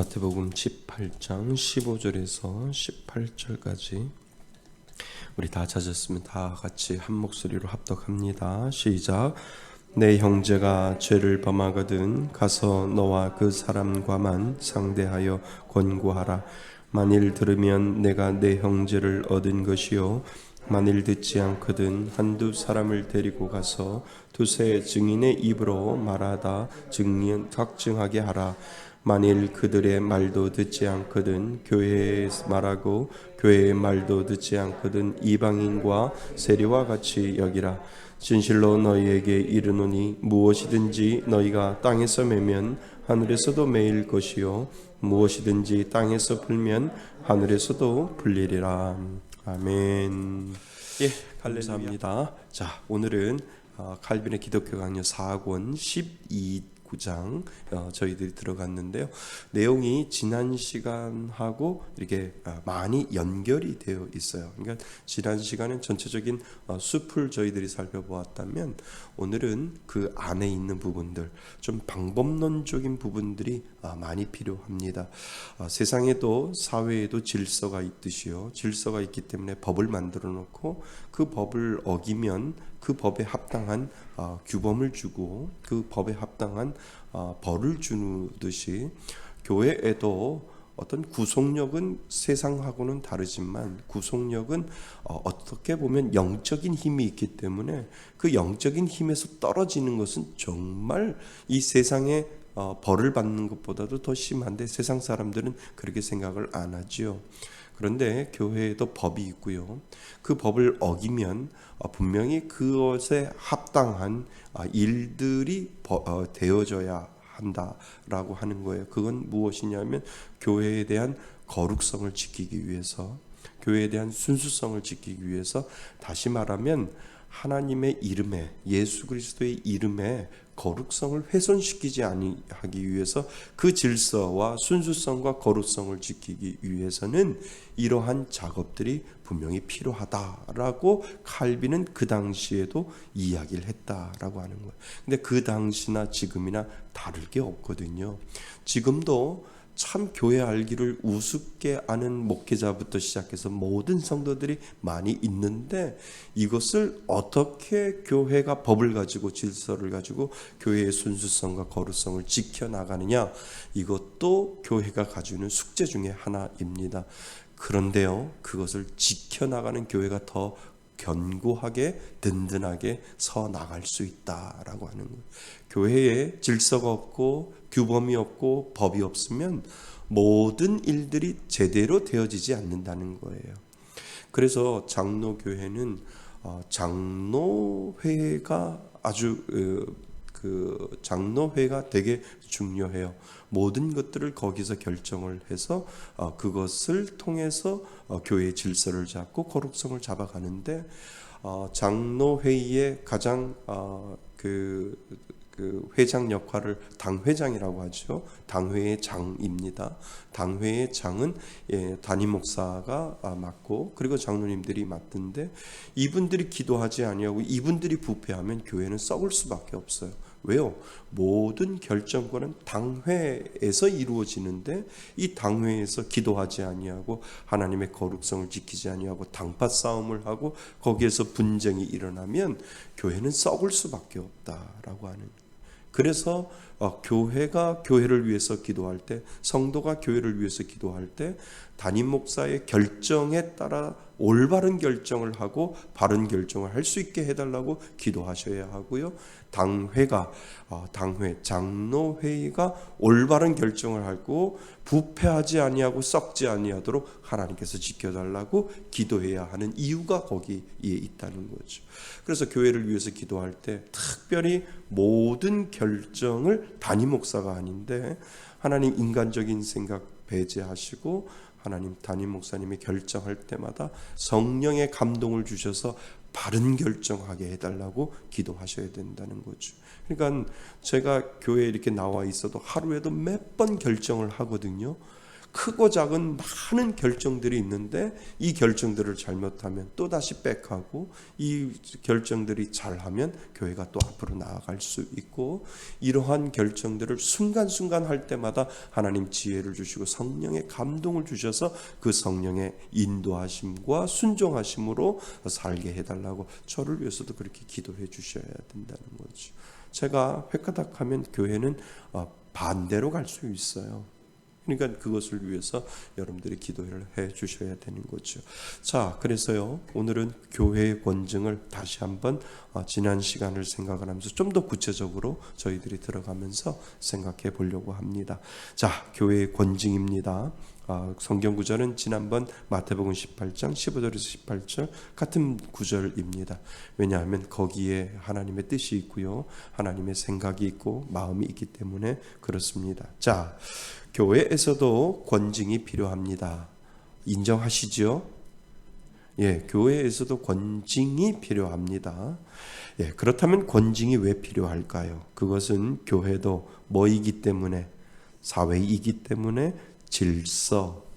마태복음 18장 15절에서 18절까지 우리 다 찾았으면 다 같이 한 목소리로 합독합니다. 시작. 내 형제가 죄를 범하거든 가서 너와 그 사람과만 상대하여 권고하라. 만일 들으면 내가 내 형제를 얻은 것이요 만일 듣지 않거든 한두 사람을 데리고 가서 두세 증인의 입으로 말하다 확증하게 하라. 만일 그들의 말도 듣지 않거든 교회에 말하고 교회의 말도 듣지 않거든 이방인과 세리와 같이 여기라. 진실로 너희에게 이르노니 무엇이든지 너희가 땅에서 매면 하늘에서도 매일 것이요 무엇이든지 땅에서 풀면 하늘에서도 풀리리라. 아멘. 예, 감사합니다. 자, 오늘은 칼빈의 기독교 강요 4권 12구장 저희들이 들어갔는데요. 내용이 지난 시간하고 이렇게 많이 연결이 되어 있어요. 그러니까 지난 시간은 전체적인 숲을 저희들이 살펴보았다면 오늘은 그 안에 있는 부분들, 좀 방법론적인 부분들이 많이 필요합니다. 세상에도 사회에도 질서가 있듯이요. 질서가 있기 때문에 법을 만들어 놓고 그 법을 어기면 그 법에 합당한 규범을 주고 그 법에 합당한 벌을 주듯이 교회에도 어떤 구속력은 세상하고는 다르지만 구속력은 어떻게 보면 영적인 힘이 있기 때문에 그 영적인 힘에서 떨어지는 것은 정말 이 세상에 벌을 받는 것보다도 더 심한데 세상 사람들은 그렇게 생각을 안 하지요. 그런데 교회에도 법이 있고요. 그 법을 어기면 분명히 그것에 합당한 일들이 되어져야 한다라고 하는 거예요. 그건 무엇이냐면 교회에 대한 거룩성을 지키기 위해서, 교회에 대한 순수성을 지키기 위해서, 다시 말하면 하나님의 이름에, 예수 그리스도의 이름에 거룩성을 훼손시키지 아니하기 위해서 그 질서와 순수성과 거룩성을 지키기 위해서는 이러한 작업들이 분명히 필요하다라고 칼빈은 그 당시에도 이야기를 했다라고 하는 거예요. 근데 그 당시나 지금이나 다를 게 없거든요. 지금도 참 교회 알기를 우습게 아는 목회자부터 시작해서 모든 성도들이 많이 있는데 이것을 어떻게 교회가 법을 가지고 질서를 가지고 교회의 순수성과 거룩성을 지켜나가느냐, 이것도 교회가 가지고 있는 숙제 중에 하나입니다. 그런데요, 그것을 지켜나가는 교회가 더 견고하게 든든하게 서 나갈 수 있다라고 하는 거예요. 교회에 질서가 없고 규범이 없고 법이 없으면 모든 일들이 제대로 되어지지 않는다는 거예요. 그래서 장로교회는 장로회가 아주 장로회가 되게 중요해요. 모든 것들을 거기서 결정을 해서 그것을 통해서 교회의 질서를 잡고 거룩성을 잡아가는데 장로회의의 가장 그 회장 역할을 당회장이라고 하죠. 당회의 장입니다. 당회의 장은 담임 목사가 맡고 그리고 장로님들이 맡는데 이분들이 기도하지 아니하고 이분들이 부패하면 교회는 썩을 수밖에 없어요. 왜요? 모든 결정권은 당회에서 이루어지는데 이 당회에서 기도하지 아니하고 하나님의 거룩성을 지키지 아니하고 당파 싸움을 하고 거기에서 분쟁이 일어나면 교회는 썩을 수밖에 없다라고 하는. 그래서 교회가 교회를 위해서 기도할 때, 성도가 교회를 위해서 기도할 때 담임 목사의 결정에 따라 올바른 결정을 하고 바른 결정을 할 수 있게 해달라고 기도하셔야 하고요. 장로회의가 올바른 결정을 하고 부패하지 아니하고 썩지 아니하도록 하나님께서 지켜달라고 기도해야 하는 이유가 거기에 있다는 거죠. 그래서 교회를 위해서 기도할 때 특별히 모든 결정을 담임 목사가 아닌데 하나님 인간적인 생각 배제하시고 하나님 담임 목사님이 결정할 때마다 성령의 감동을 주셔서 바른 결정하게 해달라고 기도하셔야 된다는 거죠. 그러니까 제가 교회에 이렇게 나와 있어도 하루에도 몇 번 결정을 하거든요. 크고 작은 많은 결정들이 있는데 이 결정들을 잘못하면 또다시 백하고 이 결정들이 잘하면 교회가 또 앞으로 나아갈 수 있고 이러한 결정들을 순간순간 할 때마다 하나님 지혜를 주시고 성령의 감동을 주셔서 그 성령의 인도하심과 순종하심으로 살게 해달라고 저를 위해서도 그렇게 기도해 주셔야 된다는 거죠. 제가 획가닥하면 교회는 반대로 갈 수 있어요. 그러니까 그것을 위해서 여러분들이 기도를 해 주셔야 되는 거죠. 자, 그래서요 오늘은 교회의 권징을 다시 한번 지난 시간을 생각을 하면서 좀 더 구체적으로 저희들이 들어가면서 생각해 보려고 합니다. 자, 교회의 권징입니다. 성경 구절은 지난번 마태복음 18장 15절에서 18절 같은 구절입니다. 왜냐하면 거기에 하나님의 뜻이 있고요, 하나님의 생각이 있고 마음이 있기 때문에 그렇습니다. 자, 교회에서도 권징이 필요합니다. 인정하시죠? 예, 교회에서도 권징이 필요합니다. 예, 그렇다면 권징이 왜 필요할까요? 그것은 교회도 뭐이기 때문에, 사회이기 때문에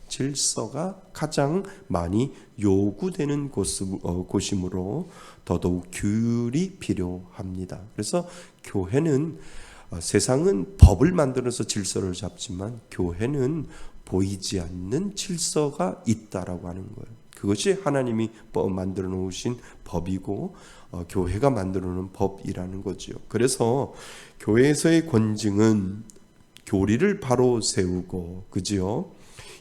질서가 가장 많이 요구되는 곳이므로 더더욱 규율이 필요합니다. 그래서 교회는 세상은 법을 만들어서 질서를 잡지만 교회는 보이지 않는 질서가 있다라고 하는 거예요. 그것이 하나님이 만들어 놓으신 법이고 교회가 만들어 놓은 법이라는 거죠. 그래서 교회에서의 권징은 교리를 바로 세우고, 그지요?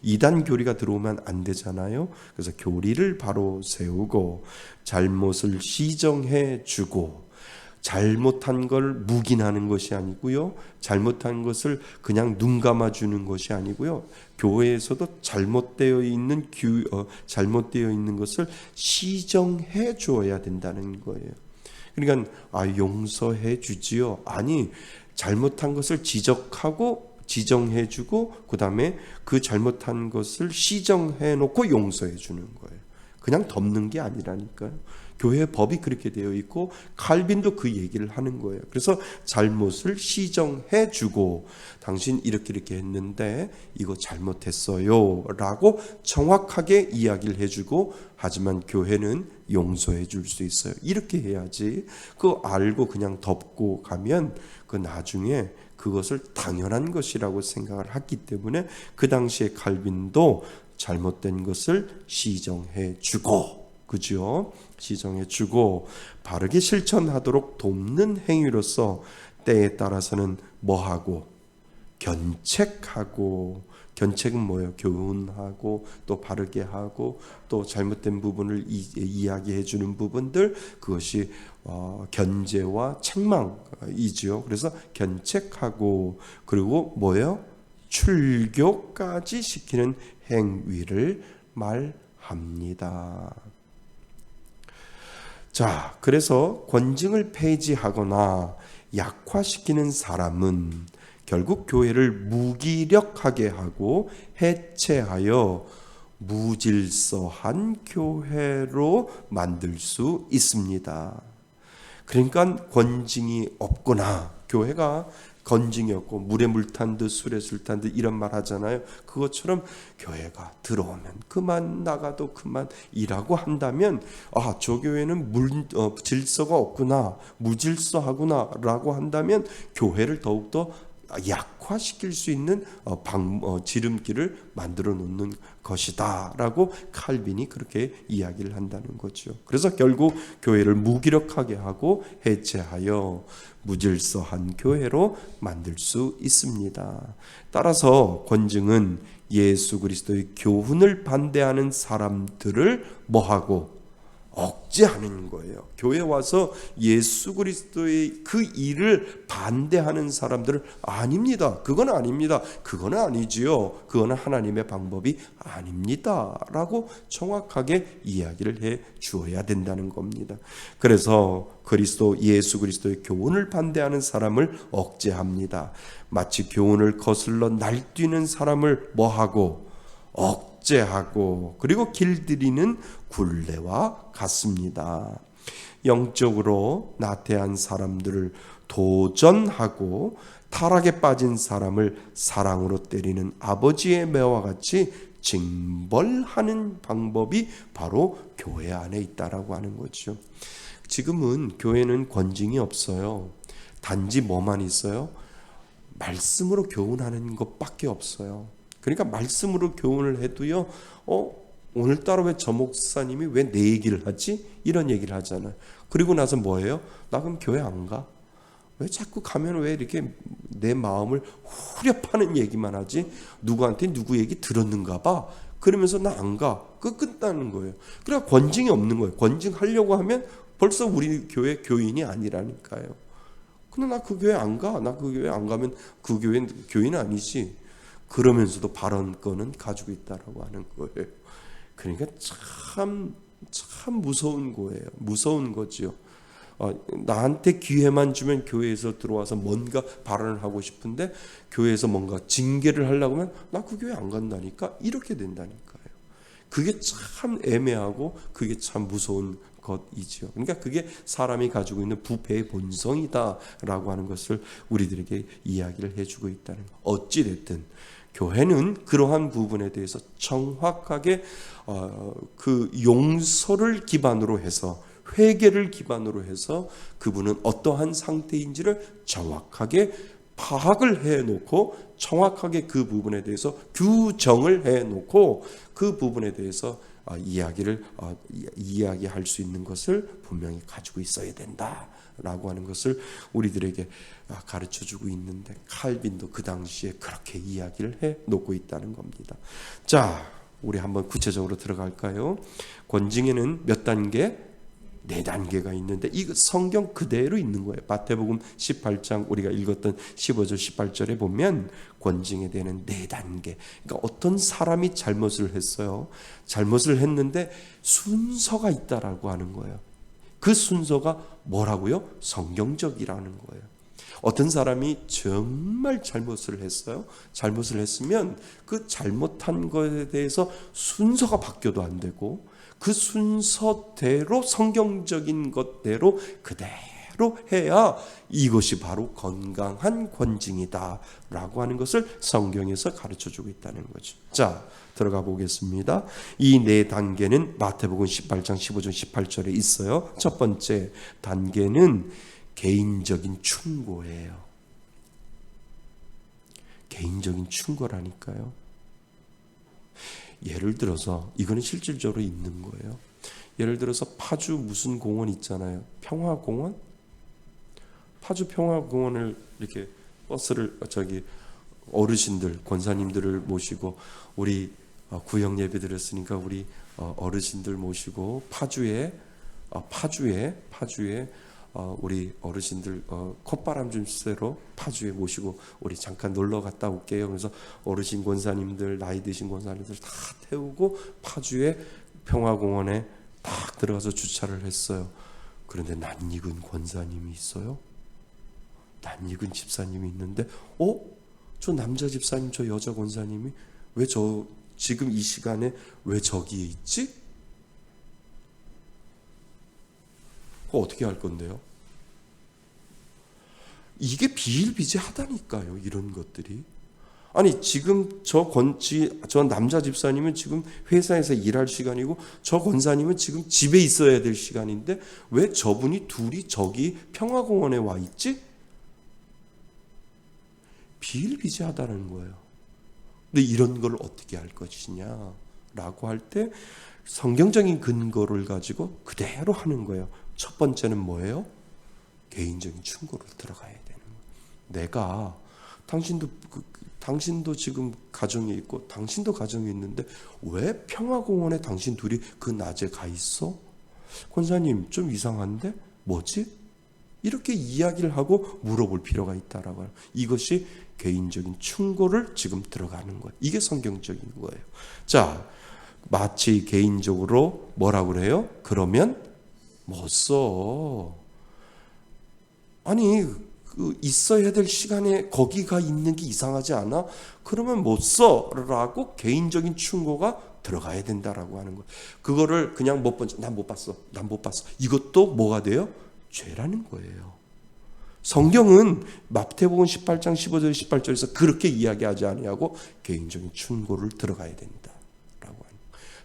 이단 교리가 들어오면 안 되잖아요. 그래서 교리를 바로 세우고 잘못을 시정해 주고, 잘못한 걸 묵인하는 것이 아니고요, 잘못한 것을 그냥 눈 감아주는 것이 아니고요, 교회에서도 잘못되어 있는 것을 시정해 주어야 된다는 거예요. 그러니까 용서해 주지요? 아니, 잘못한 것을 지적하고 지정해 주고 그 다음에 그 잘못한 것을 시정해 놓고 용서해 주는 거예요. 그냥 덮는 게 아니라니까요. 교회 법이 그렇게 되어 있고 칼빈도 그 얘기를 하는 거예요. 그래서 잘못을 시정해 주고, 당신 이렇게 했는데 이거 잘못했어요 라고 정확하게 이야기를 해주고, 하지만 교회는 용서해 줄 수 있어요. 이렇게 해야지. 그거 알고 그냥 덮고 가면 그 나중에 그것을 당연한 것이라고 생각을 했기 때문에 그 당시에 칼빈도 잘못된 것을 시정해 주고, 그죠? 시정해 주고 바르게 실천하도록 돕는 행위로서 때에 따라서는 뭐하고? 견책하고. 견책은 뭐예요? 교훈하고 또 바르게 하고 또 잘못된 부분을 이야기해 주는 부분들, 그것이 견제와 책망이지요. 그래서 견책하고, 그리고 뭐예요? 출교까지 시키는 행위를 말합니다. 자, 그래서 권징을 폐지하거나 약화시키는 사람은 결국 교회를 무기력하게 하고 해체하여 무질서한 교회로 만들 수 있습니다. 그러니까 권징이 없거나, 교회가 권징이 없고 물에 물 탄 듯 술에 술 탄 듯 이런 말 하잖아요. 그것처럼 교회가 들어오면 그만, 나가도 그만이라고 한다면 저 교회는 질서가 없구나, 무질서하구나 라고 한다면 교회를 더욱더 약화시킬 수 있는 지름길을 만들어 놓는 것이다 라고 칼빈이 그렇게 이야기를 한다는 거죠. 그래서 결국 교회를 무기력하게 하고 해체하여 무질서한 교회로 만들 수 있습니다. 따라서 권징은 예수 그리스도의 교훈을 반대하는 사람들을 뭐하고? 억제하는 거예요. 교회 와서 예수 그리스도의 그 일을 반대하는 사람들은 아닙니다. 그건 아닙니다. 그건 아니지요. 그거는 하나님의 방법이 아닙니다 라고 정확하게 이야기를 해 주어야 된다는 겁니다. 그래서 예수 그리스도의 교훈을 반대하는 사람을 억제합니다. 마치 교훈을 거슬러 날뛰는 사람을 뭐하고? 억제하고, 그리고 길들이는 굴레와 같습니다. 영적으로 나태한 사람들을 도전하고 타락에 빠진 사람을 사랑으로 때리는 아버지의 매와 같이 징벌하는 방법이 바로 교회 안에 있다라고 하는 거죠. 지금은 교회는 권징이 없어요. 단지 뭐만 있어요? 말씀으로 교훈하는 것밖에 없어요. 그러니까 말씀으로 교훈을 해도요, 오늘따라 왜 저 목사님이 왜 내 얘기를 하지? 이런 얘기를 하잖아요. 그리고 나서 뭐예요? 나 그럼 교회 안 가? 왜 자꾸 가면 왜 이렇게 내 마음을 후려파는 얘기만 하지? 누구한테 누구 얘기 들었는가 봐. 그러면서 나 안 가. 끝나는 거예요. 그러니까 권징이 없는 거예요. 권징하려고 하면 벌써 우리 교회 교인이 아니라니까요. 근데 나 그 교회 안 가. 나 그 교회 안 가면 그 교회는 교인 아니지. 그러면서도 발언권은 가지고 있다라고 하는 거예요. 그러니까 참 무서운 거예요. 무서운 거죠. 나한테 기회만 주면 교회에서 들어와서 뭔가 발언을 하고 싶은데 교회에서 뭔가 징계를 하려고 하면 나 그 교회 안 간다니까 이렇게 된다니까요. 그게 참 애매하고 그게 참 무서운 것이죠. 그러니까 그게 사람이 가지고 있는 부패의 본성이다라고 하는 것을 우리들에게 이야기를 해주고 있다는 것. 어찌 됐든 교회는 그러한 부분에 대해서 정확하게 그 용서를 기반으로 해서 회개를 기반으로 해서 그분은 어떠한 상태인지를 정확하게 파악을 해놓고 정확하게 그 부분에 대해서 규정을 해놓고 그 부분에 대해서 이야기할 수 있는 것을 분명히 가지고 있어야 된다라고 하는 것을 우리들에게 가르쳐주고 있는데 칼빈도 그 당시에 그렇게 이야기를 해놓고 있다는 겁니다. 자, 우리 한번 구체적으로 들어갈까요? 권징에는 몇 단계? 4단계가 있는데 이거 성경 그대로 있는 거예요. 마태복음 18장 우리가 읽었던 15절 18절에 보면 권징에 대한 4단계. 그러니까 어떤 사람이 잘못을 했어요. 잘못을 했는데 순서가 있다라고 하는 거예요. 그 순서가 뭐라고요? 성경적이라는 거예요. 어떤 사람이 정말 잘못을 했어요. 잘못을 했으면 그 잘못한 것에 대해서 순서가 바뀌어도 안 되고 그 순서대로 성경적인 것대로 그대로 해야 이것이 바로 건강한 권징이다라고 하는 것을 성경에서 가르쳐주고 있다는 거죠. 자, 들어가 보겠습니다. 이 4단계는 마태복음 18장 15절 18절에 있어요. 첫 번째 단계는 개인적인 충고예요. 개인적인 충고라니까요. 예를 들어서 이거는 실질적으로 있는 거예요. 예를 들어서 파주 무슨 공원 있잖아요. 평화공원? 파주 평화공원을 이렇게 버스를 어르신들, 권사님들을 모시고 우리 구역 예배 드렸으니까 우리 어르신들 모시고 파주에 우리 어르신들 콧바람 좀 쐬러 파주에 모시고 우리 잠깐 놀러 갔다 올게요. 그래서 어르신 권사님들, 나이 드신 권사님들 다 태우고 파주에 평화공원에 딱 들어가서 주차를 했어요. 그런데 낯익은 권사님이 있어요. 낯익은 집사님이 있는데 저 남자 집사님, 저 여자 권사님이 왜 지금 이 시간에 왜 저기에 있지? 어떻게 할 건데요? 이게 비일비재하다니까요. 이런 것들이. 아니 지금 저 남자 집사님은 지금 회사에서 일할 시간이고 저 권사님은 지금 집에 있어야 될 시간인데 왜 저분이 둘이 저기 평화공원에 와 있지? 비일비재하다는 거예요. 근데 이런 걸 어떻게 할 것이냐라고 할 때 성경적인 근거를 가지고 그대로 하는 거예요. 첫 번째는 뭐예요? 개인적인 충고를 들어가야 되는 거예요. 내가 당신도 지금 가정에 있고 당신도 가정에 있는데 왜 평화공원에 당신 둘이 그 낮에 가 있어? 권사님 좀 이상한데? 뭐지? 이렇게 이야기를 하고 물어볼 필요가 있다라고 해요. 이것이 개인적인 충고를 지금 들어가는 거예요. 이게 성경적인 거예요. 자, 마치 개인적으로 뭐라고 그래요? 그러면 못 써. 아니 있어야 될 시간에 거기가 있는 게 이상하지 않아? 그러면 못 써라고 개인적인 충고가 들어가야 된다라고 하는 거예요. 그거를 그냥 난 못 봤어. 이것도 뭐가 돼요? 죄라는 거예요. 성경은 마태복음 18장 15절 18절에서 그렇게 이야기하지 아니하고 개인적인 충고를 들어가야 된다라고 하는,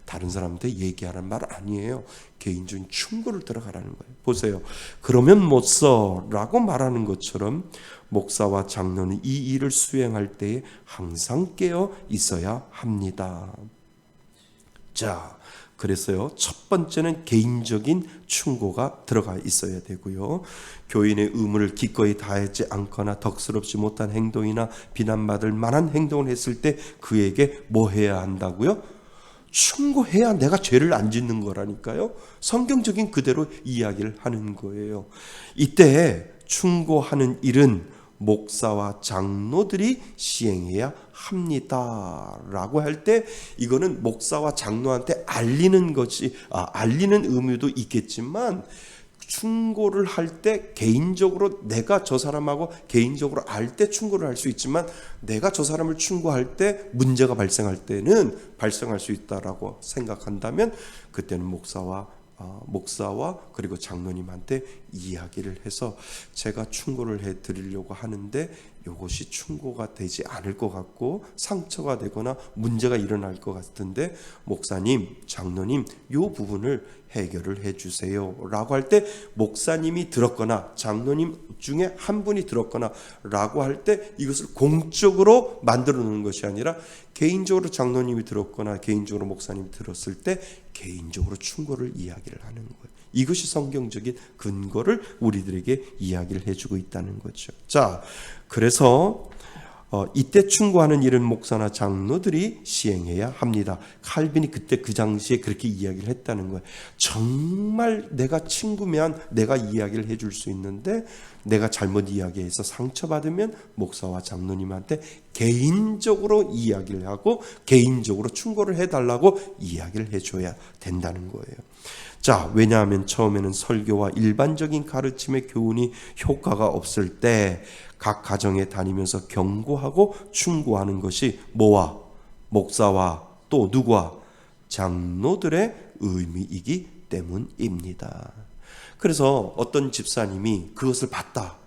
다른 사람한테 얘기하라는 말 아니에요. 개인적인 충고를 들어가라는 거예요. 보세요. 그러면 못 써라고 말하는 것처럼 목사와 장로는 이 일을 수행할 때에 항상 깨어 있어야 합니다. 자, 그래서요, 첫 번째는 개인적인 충고가 들어가 있어야 되고요. 교인의 의무를 기꺼이 다하지 않거나 덕스럽지 못한 행동이나 비난받을 만한 행동을 했을 때 그에게 뭐 해야 한다고요? 충고해야 내가 죄를 안 짓는 거라니까요. 성경적인 그대로 이야기를 하는 거예요. 이때 충고하는 일은 목사와 장로들이 시행해야 합니다 라고 할 때, 이거는 목사와 장로한테 알리는 것이 알리는 의무도 있겠지만, 충고를 할 때 개인적으로 내가 저 사람하고 개인적으로 알 때 충고를 할 수 있지만, 내가 저 사람을 충고할 때 문제가 발생할 때는 발생할 수 있다라고 생각한다면, 그때는 목사와 그리고 장로님한테 이야기를 해서 제가 충고를 해드리려고 하는데 이것이 충고가 되지 않을 것 같고 상처가 되거나 문제가 일어날 것 같은데 목사님, 장로님 이 부분을 해결을 해주세요 라고 할 때, 목사님이 들었거나 장로님 중에 한 분이 들었거나 라고 할 때 이것을 공적으로 만들어 놓는 것이 아니라 개인적으로 장로님이 들었거나 개인적으로 목사님이 들었을 때 개인적으로 충고를 이야기를 하는 거예요. 이것이 성경적인 근거를 우리들에게 이야기를 해주고 있다는 거죠. 자, 그래서 이때 충고하는 일은 목사나 장로들이 시행해야 합니다. 칼빈이 그때 그 당시에 그렇게 이야기를 했다는 거예요. 정말 내가 친구면 내가 이야기를 해줄 수 있는데, 내가 잘못 이야기해서 상처받으면 목사와 장로님한테 개인적으로 이야기를 하고 개인적으로 충고를 해달라고 이야기를 해줘야 된다는 거예요. 자, 왜냐하면 처음에는 설교와 일반적인 가르침의 교훈이 효과가 없을 때 각 가정에 다니면서 경고하고 충고하는 것이 뭐와? 목사와 또 누구와? 장로들의 의미이기 때문입니다. 그래서 어떤 집사님이 그것을 봤다,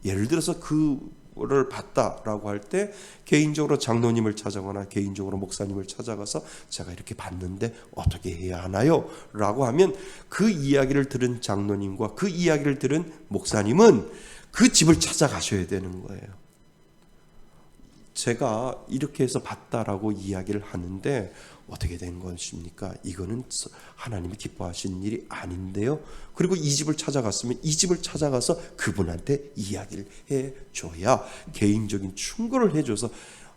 예를 들어서 그를 봤다라고 할 때 개인적으로 장로님을 찾아거나 개인적으로 목사님을 찾아가서 제가 이렇게 봤는데 어떻게 해야 하나요? 라고 하면 그 이야기를 들은 장로님과 그 이야기를 들은 목사님은 그 집을 찾아가셔야 되는 거예요. 제가 이렇게 해서 봤다라고 이야기를 하는데 어떻게 된 것입니까? 이거는 하나님이 기뻐하시는 일이 아닌데요. 그리고 이 집을 찾아갔으면 이 집을 찾아가서 그분한테 이야기를 해줘야, 개인적인 충고를 해줘서,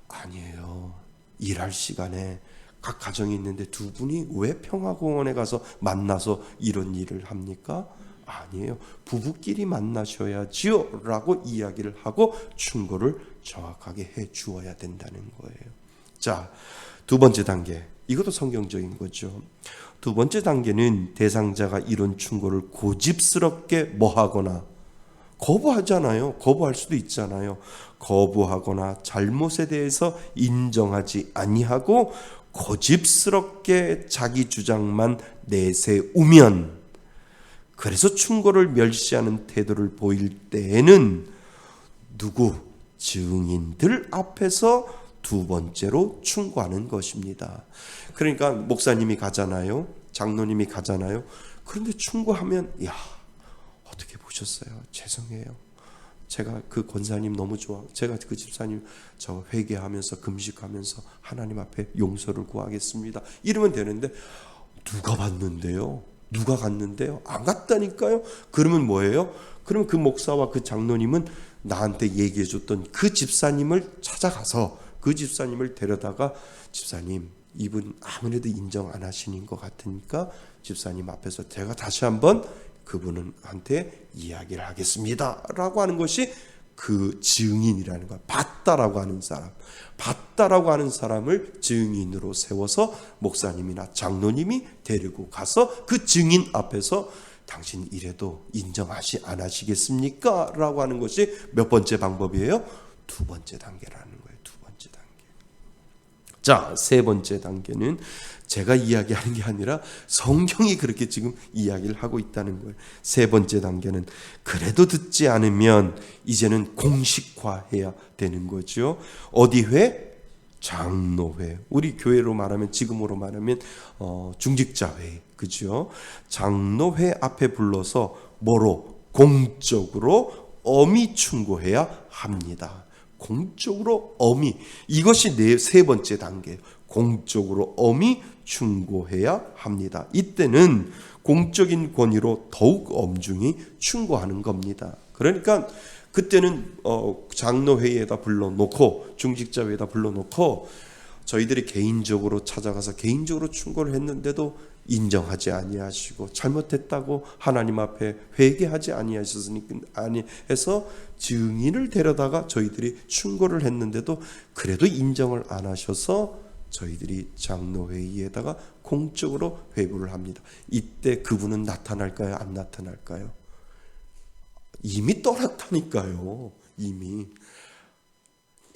아니에요, 일할 시간에 각 가정이 있는데 두 분이 왜 평화공원에 가서 만나서 이런 일을 합니까? 아니에요. 부부끼리 만나셔야지요 라고 이야기를 하고 충고를 정확하게 해 주어야 된다는 거예요. 자, 두 번째 단계, 이것도 성경적인 거죠. 두 번째 단계는 대상자가 이런 충고를 고집스럽게 뭐하거나, 거부하잖아요. 거부할 수도 있잖아요. 거부하거나 잘못에 대해서 인정하지 아니하고 고집스럽게 자기 주장만 내세우면, 그래서 충고를 멸시하는 태도를 보일 때에는 증인들 앞에서 두 번째로 충고하는 것입니다. 그러니까 목사님이 가잖아요, 장로님이 가잖아요. 그런데 충고하면, 야, 어떻게 보셨어요? 죄송해요. 제가 그 권사님 너무 좋아. 제가 그 집사님 저 회개하면서 금식하면서 하나님 앞에 용서를 구하겠습니다. 이러면 되는데, 누가 봤는데요? 누가 갔는데요? 안 갔다니까요? 그러면 뭐예요? 그러면 그 목사와 그 장로님은 나한테 얘기해줬던 그 집사님을 찾아가서 그 집사님을 데려다가, 집사님, 이분 아무래도 인정 안 하시는 것 같으니까 집사님 앞에서 제가 다시 한번 그분한테 이야기를 하겠습니다 라고 하는 것이 그 증인이라는 거야. 봤다라고 하는 사람, 봤다라고 하는 사람을 증인으로 세워서 목사님이나 장로님이 데리고 가서 그 증인 앞에서 당신 이래도 인정하시 안 하시겠습니까? 라고 하는 것이 몇 번째 방법이에요? 두 번째 단계라는 거예요. 두 번째 단계. 자, 세 번째 단계는 제가 이야기하는 게 아니라 성경이 그렇게 지금 이야기를 하고 있다는 거예요. 세 번째 단계는 그래도 듣지 않으면 이제는 공식화해야 되는 거죠. 어디 회? 장로회. 우리 교회로 말하면, 지금으로 말하면 중직자회, 그죠? 장로회 앞에 불러서 뭐로? 공적으로 엄히 충고해야 합니다. 공적으로 엄히. 이것이 세 번째 단계예요. 공적으로 엄히 충고해야 합니다. 이때는 공적인 권위로 더욱 엄중히 충고하는 겁니다. 그러니까 그때는 장로회의에다 불러놓고, 중직자회에다 불러놓고 저희들이 개인적으로 찾아가서 개인적으로 충고를 했는데도 인정하지 아니하시고, 잘못했다고 하나님 앞에 회개하지 아니하셨으니까 아니해서 증인을 데려다가 저희들이 충고를 했는데도 그래도 인정을 안 하셔서 저희들이 장로회의에다가 공적으로 회부를 합니다. 이때 그분은 나타날까요? 안 나타날까요? 이미 떠났다니까요. 이미.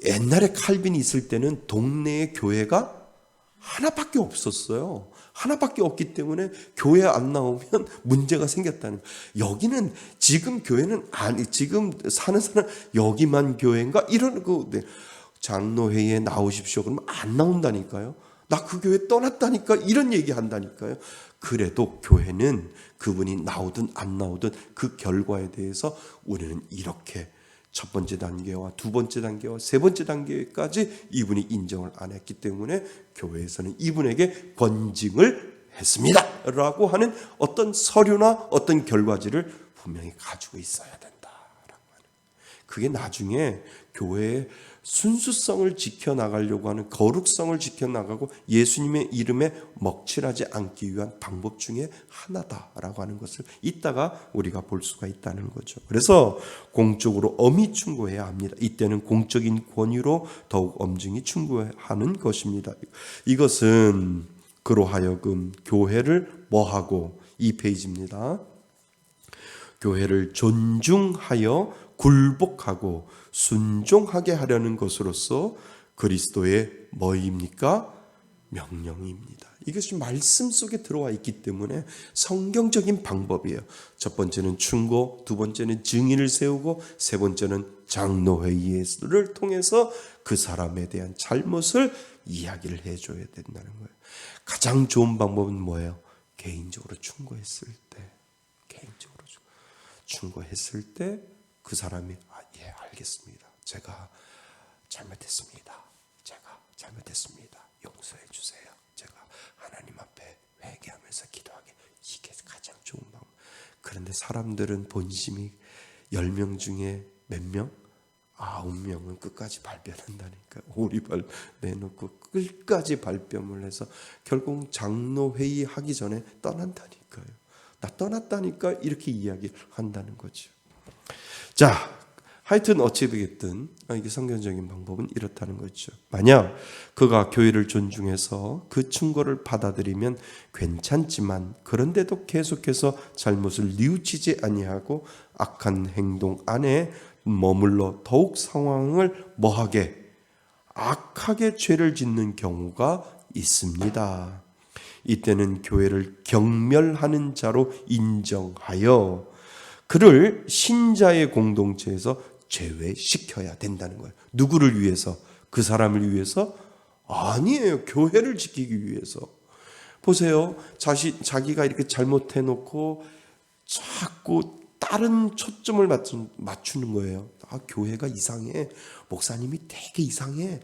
옛날에 칼빈이 있을 때는 동네에 교회가 하나밖에 없었어요. 하나밖에 없기 때문에 교회 안 나오면 문제가 생겼다는 거예요. 여기는 지금 교회는 아니, 지금 사는 사람 여기만 교회인가? 이런 거. 네. 장로회의에 나오십시오. 그러면 안 나온다니까요. 나 그 교회 떠났다니까, 이런 얘기 한다니까요. 그래도 교회는 그분이 나오든 안 나오든 그 결과에 대해서 우리는 이렇게 첫 번째 단계와 두 번째 단계와 세 번째 단계까지 이분이 인정을 안 했기 때문에 교회에서는 이분에게 권징을 했습니다 라고 하는 어떤 서류나 어떤 결과지를 분명히 가지고 있어야 된다라고 하는. 그게 나중에 교회의 순수성을 지켜나가려고 하는, 거룩성을 지켜나가고 예수님의 이름에 먹칠하지 않기 위한 방법 중에 하나다라고 하는 것을 이따가 우리가 볼 수가 있다는 거죠. 그래서 공적으로 엄히 충고해야 합니다. 이때는 공적인 권위로 더욱 엄중히 충고하는 것입니다. 이것은 그로 하여금 교회를 뭐하고, 2페이지입니다. 교회를 존중하여 굴복하고 순종하게 하려는 것으로서 그리스도의 뭐입니까? 명령입니다. 이것이 말씀 속에 들어와 있기 때문에 성경적인 방법이에요. 첫 번째는 충고, 두 번째는 증인을 세우고, 세 번째는 장로회의를 통해서 그 사람에 대한 잘못을 이야기를 해줘야 된다는 거예요. 가장 좋은 방법은 뭐예요? 개인적으로 충고했을 때, 개인적으로 충고했을 때 그 사람이 예, 알겠습니다. 제가 잘못했습니다. 용서해 주세요. 제가 하나님 앞에 회개하면서 기도하게. 이게 가장 좋은 방법. 그런데 사람들은 본심이 10명 중에 몇 명? 9명은 끝까지 발변한다니까. 오리발 내놓고 끝까지 발뺌을 해서 결국 장로회의 하기 전에 떠난다니까요. 나 떠났다니까, 이렇게 이야기를 한다는 거죠. 자, 하여튼 어찌되겠든 이게 성경적인 방법은 이렇다는 거죠. 만약 그가 교회를 존중해서 그 충고를 받아들이면 괜찮지만, 그런데도 계속해서 잘못을 뉘우치지 아니하고 악한 행동 안에 머물러 더욱 상황을 뭐하게? 악하게 죄를 짓는 경우가 있습니다. 이때는 교회를 경멸하는 자로 인정하여 그를 신자의 공동체에서 제외시켜야 된다는 거예요. 누구를 위해서? 그 사람을 위해서? 아니에요. 교회를 지키기 위해서. 보세요. 자기가 이렇게 잘못해놓고 자꾸 다른 초점을 맞추는 거예요. 교회가 이상해. 목사님이 되게 이상해.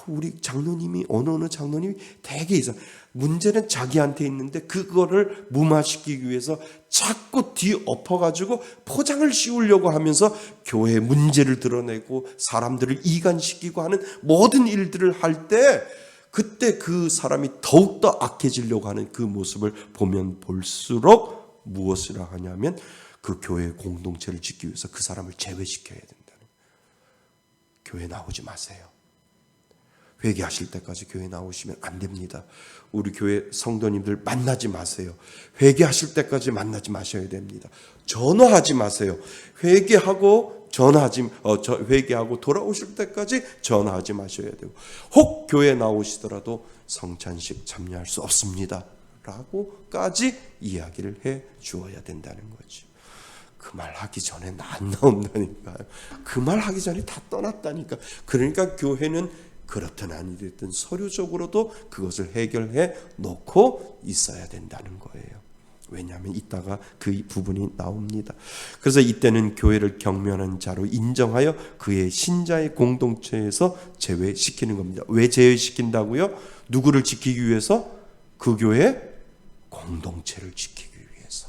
우리 장로님이, 어느 장로님이 되게 이상해. 문제는 자기한테 있는데 그거를 무마시키기 위해서 자꾸 뒤엎어가지고 포장을 씌우려고 하면서 교회의 문제를 드러내고 사람들을 이간시키고 하는 모든 일들을 할 때, 그때 그 사람이 더욱더 악해지려고 하는 그 모습을 보면 볼수록 무엇이라 하냐면 그 교회의 공동체를 지키기 위해서 그 사람을 제외시켜야 된다는. 교회 나오지 마세요. 회개하실 때까지 교회 나오시면 안 됩니다. 우리 교회 성도님들 만나지 마세요. 회개하실 때까지 만나지 마셔야 됩니다. 전화하지 마세요. 회개하고 회개하고 돌아오실 때까지 전화하지 마셔야 되고, 혹 교회 나오시더라도 성찬식 참여할 수 없습니다 라고까지 이야기를 해 주어야 된다는 거죠. 그 말 하기 전에 안 나온다니까요. 그 말 하기 전에 다 떠났다니까. 그러니까 교회는 그렇든 아니든 서류적으로도 그것을 해결해 놓고 있어야 된다는 거예요. 왜냐하면 이따가 그 부분이 나옵니다. 그래서 이때는 교회를 경멸한 자로 인정하여 그의 신자의 공동체에서 제외시키는 겁니다. 왜 제외시킨다고요? 누구를 지키기 위해서? 그 교회의 공동체를 지키기 위해서.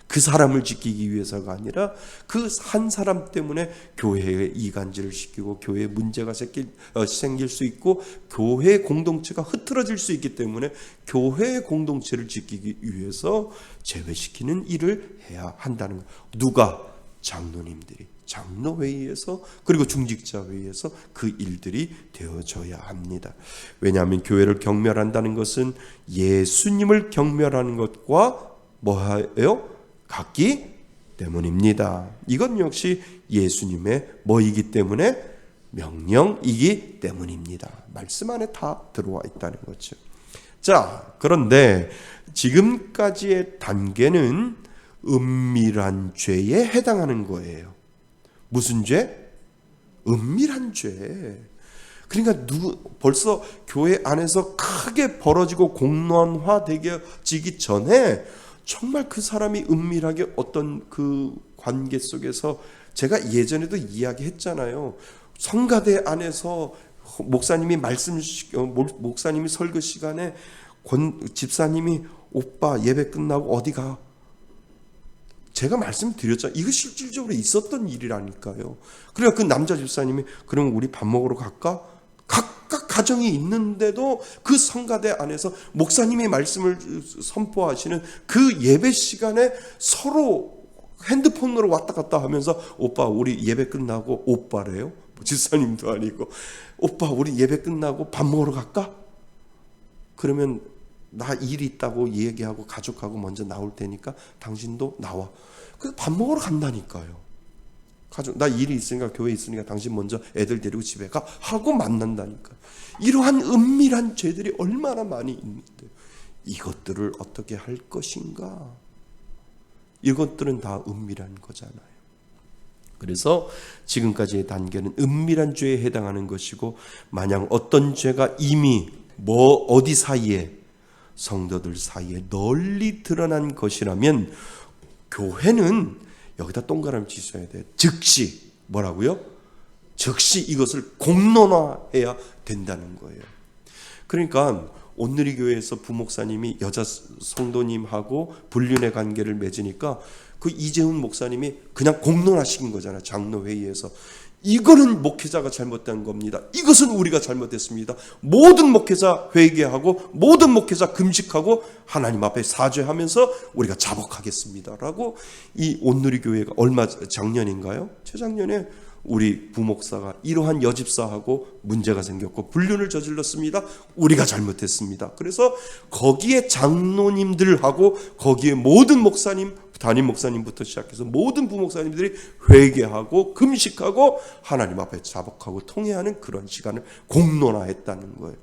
그 사람을 지키기 위해서가 아니라 그 한 사람 때문에 교회에 이간질을 시키고 교회에 문제가 생길 수 있고 교회 공동체가 흐트러질 수 있기 때문에 교회의 공동체를 지키기 위해서 제외시키는 일을 해야 한다는 거예요. 누가? 장로님들이 장로회의에서, 그리고 중직자회의에서 그 일들이 되어져야 합니다. 왜냐하면 교회를 경멸한다는 것은 예수님을 경멸하는 것과 뭐예요? 같기 때문입니다. 이건 역시 예수님의 뭐이기 때문에? 명령이기 때문입니다. 말씀 안에 다 들어와 있다는 거죠. 자, 그런데 지금까지의 단계는 은밀한 죄에 해당하는 거예요. 무슨 죄? 은밀한 죄. 그러니까 벌써 교회 안에서 크게 벌어지고 공론화되기 전에 정말 그 사람이 은밀하게 어떤 그 관계 속에서, 제가 예전에도 이야기했잖아요. 성가대 안에서 목사님이 목사님이 설교 시간에 집사님이 오빠 예배 끝나고 어디 가? 제가 말씀드렸잖아요. 이거 실질적으로 있었던 일이라니까요. 그러니까 그 남자 집사님이 그럼 우리 밥 먹으러 갈까? 각각 가정이 있는데도 그 성가대 안에서 목사님이 말씀을 선포하시는 그 예배 시간에 서로 핸드폰으로 왔다 갔다 하면서 오빠 우리 예배 끝나고, 오빠래요? 집사님도 아니고, 오빠 우리 예배 끝나고 밥 먹으러 갈까? 그러면 나 일 있다고 얘기하고 가족하고 먼저 나올 테니까 당신도 나와. 그래서 밥 먹으러 간다니까요. 나 일이 있으니까, 교회에 있으니까 당신 먼저 애들 데리고 집에 가 하고 만난다니까. 이러한 은밀한 죄들이 얼마나 많이 있는데 이것들을 어떻게 할 것인가? 이것들은 다 은밀한 거잖아요. 그래서 지금까지의 단계는 은밀한 죄에 해당하는 것이고, 만약 어떤 죄가 이미 어디 사이에, 성도들 사이에 널리 드러난 것이라면 교회는 여기다 동그라미 치셔야 돼요. 즉시 뭐라고요? 즉시 이것을 공론화해야 된다는 거예요. 그러니까 온누리 교회에서 부목사님이 여자 성도님하고 불륜의 관계를 맺으니까 그 이재훈 목사님이 그냥 공론화시킨 거잖아요. 장로회의에서. 이거는 목회자가 잘못된 겁니다. 이것은 우리가 잘못했습니다. 모든 목회자 회개하고 모든 목회자 금식하고 하나님 앞에 사죄하면서 우리가 자복하겠습니다 라고, 이 온누리 교회가 작년인가요? 재작년에 우리 부목사가 이러한 여집사하고 문제가 생겼고 불륜을 저질렀습니다. 우리가 잘못했습니다. 그래서 거기에 장로님들하고 거기에 모든 목사님, 담임 목사님부터 시작해서 모든 부목사님들이 회개하고 금식하고 하나님 앞에 자복하고 통회하는 그런 시간을 공론화했다는 거예요.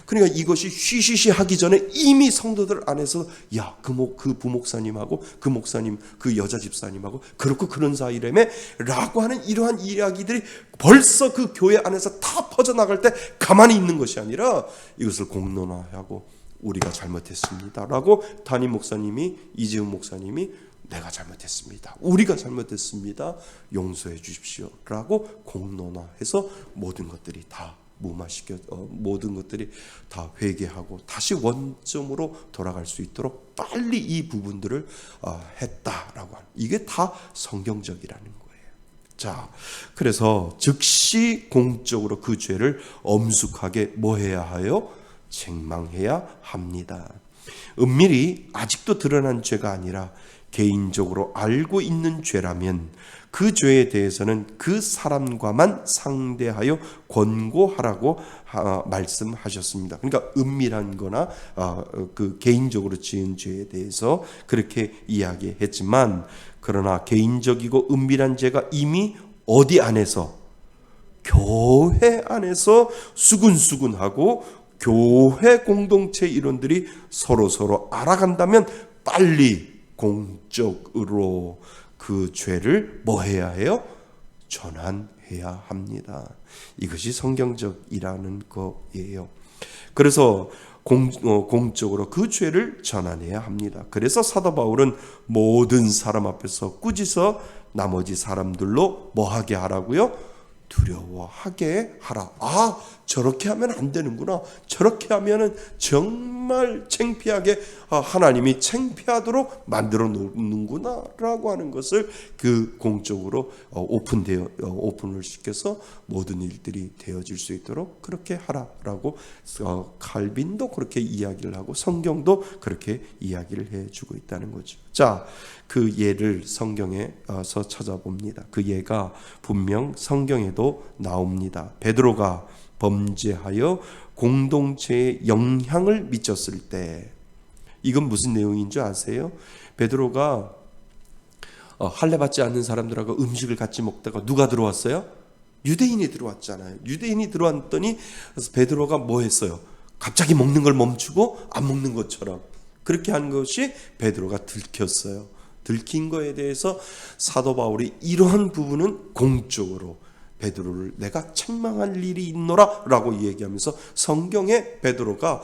그러니까 이것이 쉬쉬쉬 하기 전에 이미 성도들 안에서 야, 그 부목사님하고 그 목사님, 그 여자 집사님하고 그렇고 그런 사이라며 라고 하는 이러한 이야기들이 벌써 그 교회 안에서 다 퍼져나갈 때 가만히 있는 것이 아니라 이것을 공론화하고 우리가 잘못했습니다 라고 담임 목사님이, 이재훈 목사님이 내가 잘못했습니다, 우리가 잘못했습니다, 용서해 주십시오 라고 공론화해서 모든 것들이 다 모든 것들이 다 회개하고 다시 원점으로 돌아갈 수 있도록 빨리 이 부분들을 했다라고 하는, 이게 다 성경적이라는 거예요. 자, 그래서 즉시 공적으로 그 죄를 엄숙하게 뭐 해야 하요? 책망해야 합니다. 은밀히 아직도 드러난 죄가 아니라 개인적으로 알고 있는 죄라면 그 죄에 대해서는 그 사람과만 상대하여 권고하라고 말씀하셨습니다. 그러니까 은밀한 거나 그 개인적으로 지은 죄에 대해서 그렇게 이야기했지만, 그러나 개인적이고 은밀한 죄가 이미 어디 안에서? 교회 안에서 수근수근하고 교회 공동체 일원들이 서로 알아간다면 빨리 공적으로 그 죄를 뭐 해야 해요? 전환해야 합니다. 이것이 성경적이라는 거예요. 그래서 공적으로 그 죄를 전환해야 합니다. 그래서 사도 바울은 모든 사람 앞에서 꾸짖어 나머지 사람들로 뭐 하게 하라고요? 두려워하게 하라. 저렇게 하면 안 되는구나. 저렇게 하면은 정말 창피하게 하나님이 창피하도록 만들어 놓는구나라고 하는 것을 그 공적으로 오픈을 시켜서 모든 일들이 되어질 수 있도록 그렇게 하라라고 칼빈도 그렇게 이야기를 하고 성경도 그렇게 이야기를 해주고 있다는 거죠. 자, 그 예를 성경에서 찾아봅니다. 그 예가 분명 성경에도 나옵니다. 베드로가 범죄하여 공동체에 영향을 미쳤을 때, 이건 무슨 내용인 줄 아세요? 베드로가 할례 받지 않는 사람들하고 음식을 같이 먹다가 누가 들어왔어요? 유대인이 들어왔잖아요. 유대인이 들어왔더니 베드로가 뭐 했어요? 갑자기 먹는 걸 멈추고 안 먹는 것처럼 그렇게 한 것이 베드로가 들켰어요. 들킨 거에 대해서 사도 바울이 이러한 부분은 공적으로 베드로를 내가 책망할 일이 있노라 라고 얘기하면서 성경에 베드로가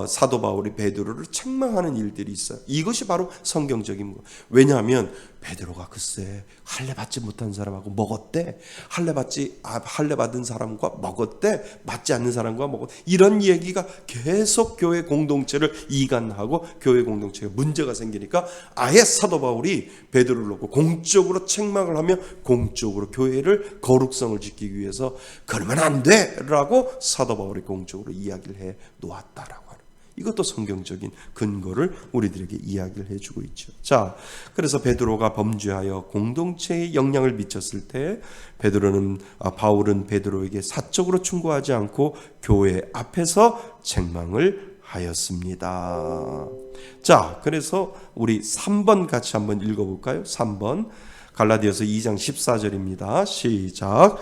사도 바울이 베드로를 책망하는 일들이 있어요. 이것이 바로 성경적인 거. 왜냐하면 베드로가 글쎄 할례 받지 못한 사람하고 먹었대, 할례 받은 사람과 먹었대, 받지 않는 사람과 먹었대, 이런 얘기가 계속 교회 공동체를 이간하고 교회 공동체에 문제가 생기니까 아예 사도 바울이 베드로를 놓고 공적으로 책망을 하며 공적으로 교회를 거룩성을 지키기 위해서 그러면 안 돼라고 사도 바울이 공적으로 이야기를 해 놓았다라고. 이것도 성경적인 근거를 우리들에게 이야기를 해주고 있죠. 자, 그래서 베드로가 범죄하여 공동체에 영향을 미쳤을 때 바울은 베드로에게 사적으로 충고하지 않고 교회 앞에서 책망을 하였습니다. 자, 그래서 우리 3번 같이 한번 읽어볼까요? 3번 갈라디아서 2장 14절입니다. 시작.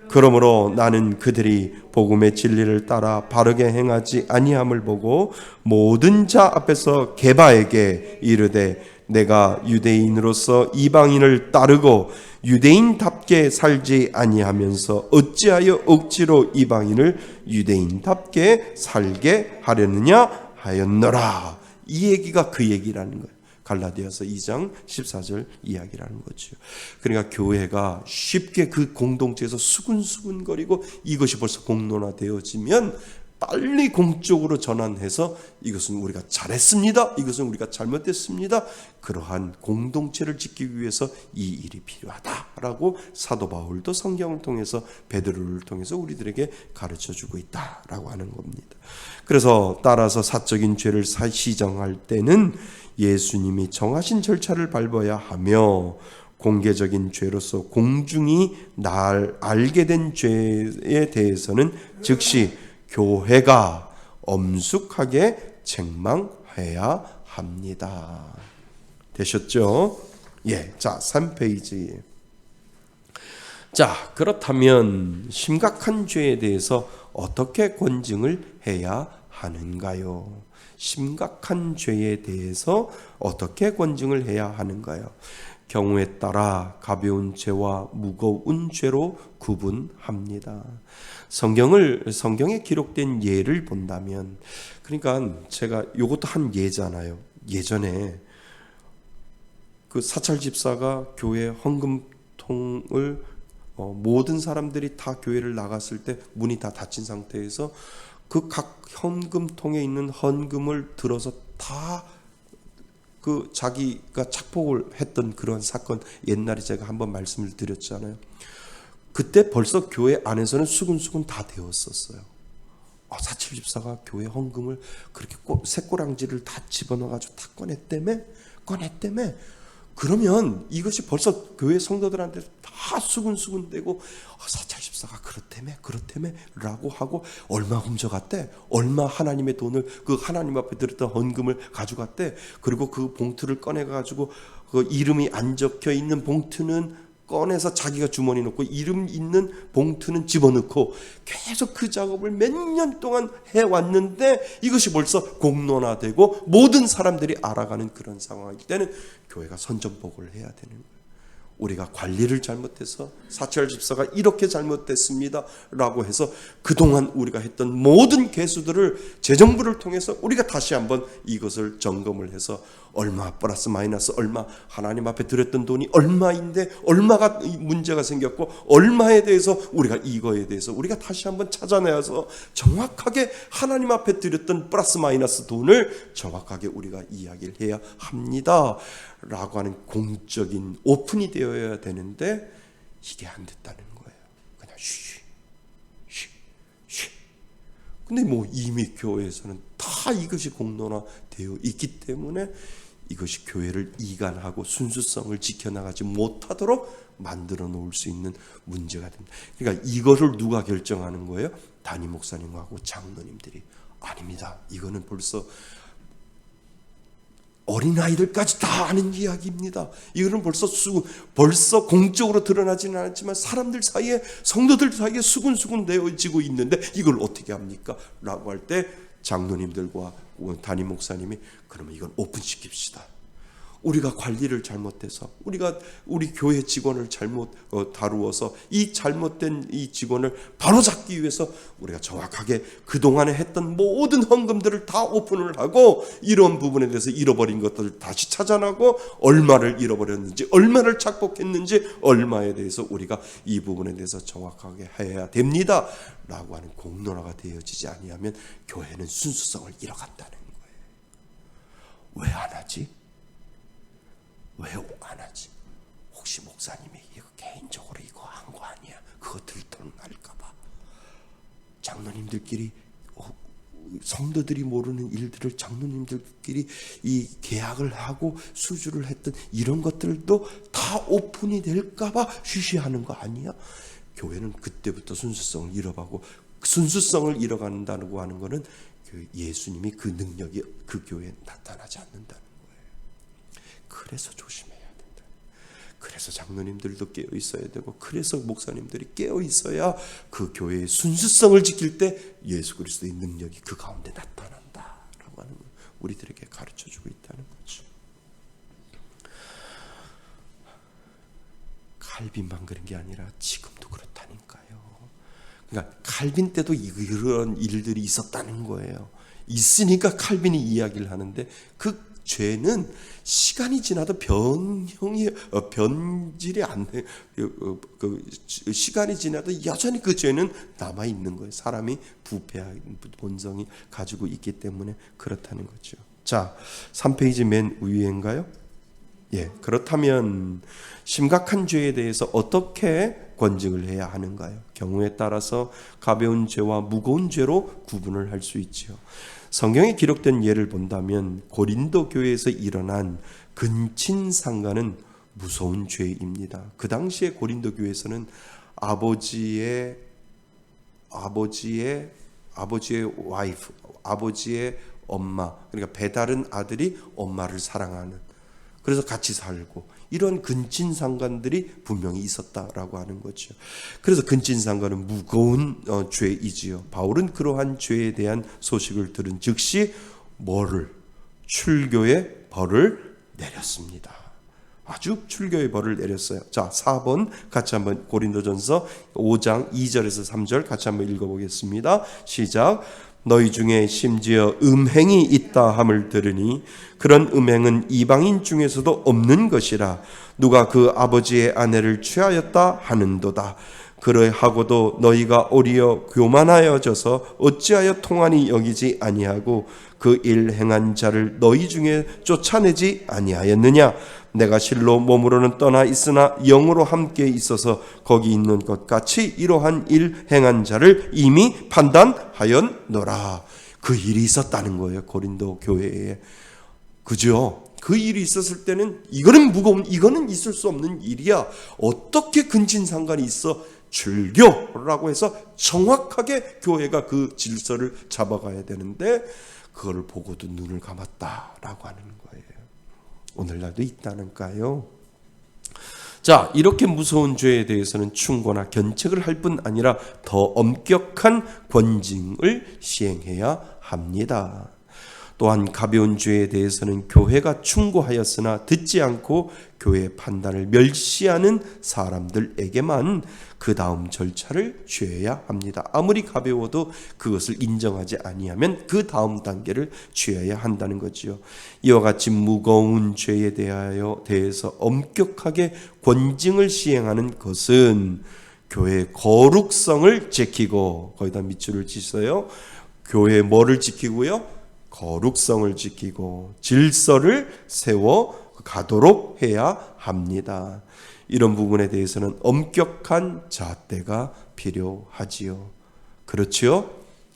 그러므로 나는 그들이 복음의 진리를 따라 바르게 행하지 아니함을 보고 모든 자 앞에서 게바에게 이르되 내가 유대인으로서 이방인을 따르고 유대인답게 살지 아니하면서 어찌하여 억지로 이방인을 유대인답게 살게 하려느냐 하였노라. 이 얘기가 그 얘기라는 거예요. 갈라디아서 2장 14절 이야기라는 거죠. 그러니까 교회가 쉽게 그 공동체에서 수근수근거리고 이것이 벌써 공론화되어지면 빨리 공적으로 전환해서 이것은 우리가 잘했습니다, 이것은 우리가 잘못했습니다, 그러한 공동체를 지키기 위해서 이 일이 필요하다라고 사도 바울도 성경을 통해서 베드로를 통해서 우리들에게 가르쳐주고 있다라고 하는 겁니다. 그래서 따라서 사적인 죄를 시정할 때는 예수님이 정하신 절차를 밟아야 하며 공개적인 죄로서 공중이 알게 된 죄에 대해서는 즉시 교회가 엄숙하게 책망해야 합니다. 되셨죠? 예, 자, 3페이지. 자, 그렇다면 심각한 죄에 대해서 어떻게 권징을 해야 하는가요? 심각한 죄에 대해서 어떻게 권징을 해야 하는가요? 경우에 따라 가벼운 죄와 무거운 죄로 구분합니다. 성경에 기록된 예를 본다면, 그러니까 제가 이것도 한 예잖아요. 예전에 그 사찰 집사가 교회 헌금통을 모든 사람들이 다 교회를 나갔을 때 문이 다 닫힌 상태에서 그 각 헌금통에 있는 헌금을 들어서 다 그 자기가 착복을 했던 그런 사건, 옛날에 제가 한번 말씀을 드렸잖아요. 그때 벌써 교회 안에서는 수근수근 다 되었었어요. 사칠집사가 교회 헌금을 그렇게 새꼬랑지를 다 집어넣어가지고 다 꺼냈다며. 그러면 이것이 벌써 교회 성도들한테 다 수군수군대고 사찰집사가 그렇다며 라고 하고 얼마 훔쳐갔대, 얼마 하나님의 돈을, 그 하나님 앞에 드렸던 헌금을 가져갔대. 그리고 그 봉투를 꺼내가지고 그 이름이 안 적혀 있는 봉투는 꺼내서 자기가 주머니 넣고 이름 있는 봉투는 집어넣고 계속 그 작업을 몇 년 동안 해왔는데 이것이 벌써 공론화되고 모든 사람들이 알아가는 그런 상황일 때는 교회가 선전보고를 해야 되는 거예요. 우리가 관리를 잘못해서 사찰집사가 이렇게 잘못됐습니다 라고 해서 그동안 우리가 했던 모든 개수들을 재정부를 통해서 우리가 다시 한번 이것을 점검을 해서 얼마 플러스 마이너스 얼마, 하나님 앞에 드렸던 돈이 얼마인데 얼마가 문제가 생겼고 얼마에 대해서 우리가 이거에 대해서 우리가 다시 한번 찾아내서 정확하게 하나님 앞에 드렸던 플러스 마이너스 돈을 정확하게 우리가 이야기를 해야 합니다 라고 하는 공적인 오픈이 되어야 되는데 이게 안 됐다는 거예요. 그냥 쉬. 근데 이미 교회에서는 다 이것이 공론화되어 있기 때문에 이것이 교회를 이간하고 순수성을 지켜나가지 못하도록 만들어 놓을 수 있는 문제가 됩니다. 그러니까 이거를 누가 결정하는 거예요? 담임 목사님하고 장로님들이 아닙니다. 이거는 벌써 어린아이들까지 다 아는 이야기입니다. 이거는 벌써 공적으로 드러나지는 않았지만 사람들 사이에, 성도들 사이에 수군수군 되어지고 있는데 이걸 어떻게 합니까? 라고 할 때 장로님들과 담임 목사님이 그러면 이건 오픈시킵시다. 우리가 관리를 잘못해서 우리 교회 직원을 잘못 다루어서 이 잘못된 이 직원을 바로잡기 위해서 우리가 정확하게 그동안에 했던 모든 헌금들을 다 오픈을 하고 이런 부분에 대해서 잃어버린 것들을 다시 찾아나고 얼마를 잃어버렸는지 얼마를 착복했는지 얼마에 대해서 우리가 이 부분에 대해서 정확하게 해야 됩니다 라고 하는 공론화가 되어지지 아니하면 교회는 순수성을 잃어간다는 거예요. 왜 안 하지? 왜 안 하지? 혹시 목사님이 이거 개인적으로 이거 한 거 아니야? 그거 들통날까봐. 장로님들끼리 성도들이 모르는 일들을 장로님들끼리 이 계약을 하고 수주를 했던 이런 것들도 다 오픈이 될까봐 쉬쉬하는 거 아니야? 교회는 그때부터 순수성을 잃어가고 순수성을 잃어간다고 하는 것은 예수님이 그 능력이 그 교회에 나타나지 않는다는. 그래서 조심해야 된다. 그래서 장로님들도 깨어 있어야 되고 그래서 목사님들이 깨어 있어야 그 교회의 순수성을 지킬 때 예수 그리스도의 능력이 그 가운데 나타난다라고 하는 걸 우리들에게 가르쳐주고 있다는 거죠. 칼빈만 그런 게 아니라 지금도 그렇다니까요. 그러니까 칼빈 때도 이런 일들이 있었다는 거예요. 있으니까 칼빈이 이야기를 하는데 그 죄는 시간이 지나도 변질이 안 돼. 시간이 지나도 여전히 그 죄는 남아 있는 거예요. 사람이 부패한 본성이 가지고 있기 때문에 그렇다는 거죠. 자, 3페이지 맨 위인가요? 예, 그렇다면 심각한 죄에 대해서 어떻게 권징을 해야 하는가요? 경우에 따라서 가벼운 죄와 무거운 죄로 구분을 할 수 있지요. 성경에 기록된 예를 본다면 고린도 교회에서 일어난 근친상간은 무서운 죄입니다. 그 당시에 고린도 교회에서는 아버지의 와이프, 아버지의 엄마, 그러니까 배다른 아들이 엄마를 사랑하는, 그래서 같이 살고 이런 근친상간들이 분명히 있었다라고 하는 거죠. 그래서 근친상간은 무거운 죄이지요. 바울은 그러한 죄에 대한 소식을 들은 즉시 출교의 벌을 내렸습니다. 아주 출교의 벌을 내렸어요. 자, 4번 같이 한번 고린도전서 5장 2절에서 3절 같이 한번 읽어보겠습니다. 시작. 너희 중에 심지어 음행이 있다 함을 들으니 그런 음행은 이방인 중에서도 없는 것이라. 누가 그 아버지의 아내를 취하였다 하는도다. 그러하고도 너희가 오히려 교만하여져서 어찌하여 통하니 여기지 아니하고 그 일 행한 자를 너희 중에 쫓아내지 아니하였느냐? 내가 실로 몸으로는 떠나 있으나 영으로 함께 있어서 거기 있는 것 같이 이러한 일 행한 자를 이미 판단하였노라. 그 일이 있었다는 거예요, 고린도 교회에. 그죠? 그 일이 있었을 때는 이거는 무거운, 이거는 있을 수 없는 일이야. 어떻게 근친상간이 있어? 출교라고 해서 정확하게 교회가 그 질서를 잡아가야 되는데 그걸 보고도 눈을 감았다라고 하는 거예요. 오늘날도 있다는가요? 자, 이렇게 무서운 죄에 대해서는 충고나 견책을 할 뿐 아니라 더 엄격한 권징을 시행해야 합니다. 또한 가벼운 죄에 대해서는 교회가 충고하였으나 듣지 않고 교회의 판단을 멸시하는 사람들에게만 그 다음 절차를 취해야 합니다. 아무리 가벼워도 그것을 인정하지 아니하면 그 다음 단계를 취해야 한다는 거지요. 이와 같이 무거운 죄에 대해서 엄격하게 권징을 시행하는 것은 교회의 거룩성을 지키고, 거기다 밑줄을 치세요. 교회의 뭐를 지키고요? 거룩성을 지키고 질서를 세워 가도록 해야 합니다. 이런 부분에 대해서는 엄격한 잣대가 필요하지요. 그렇지요?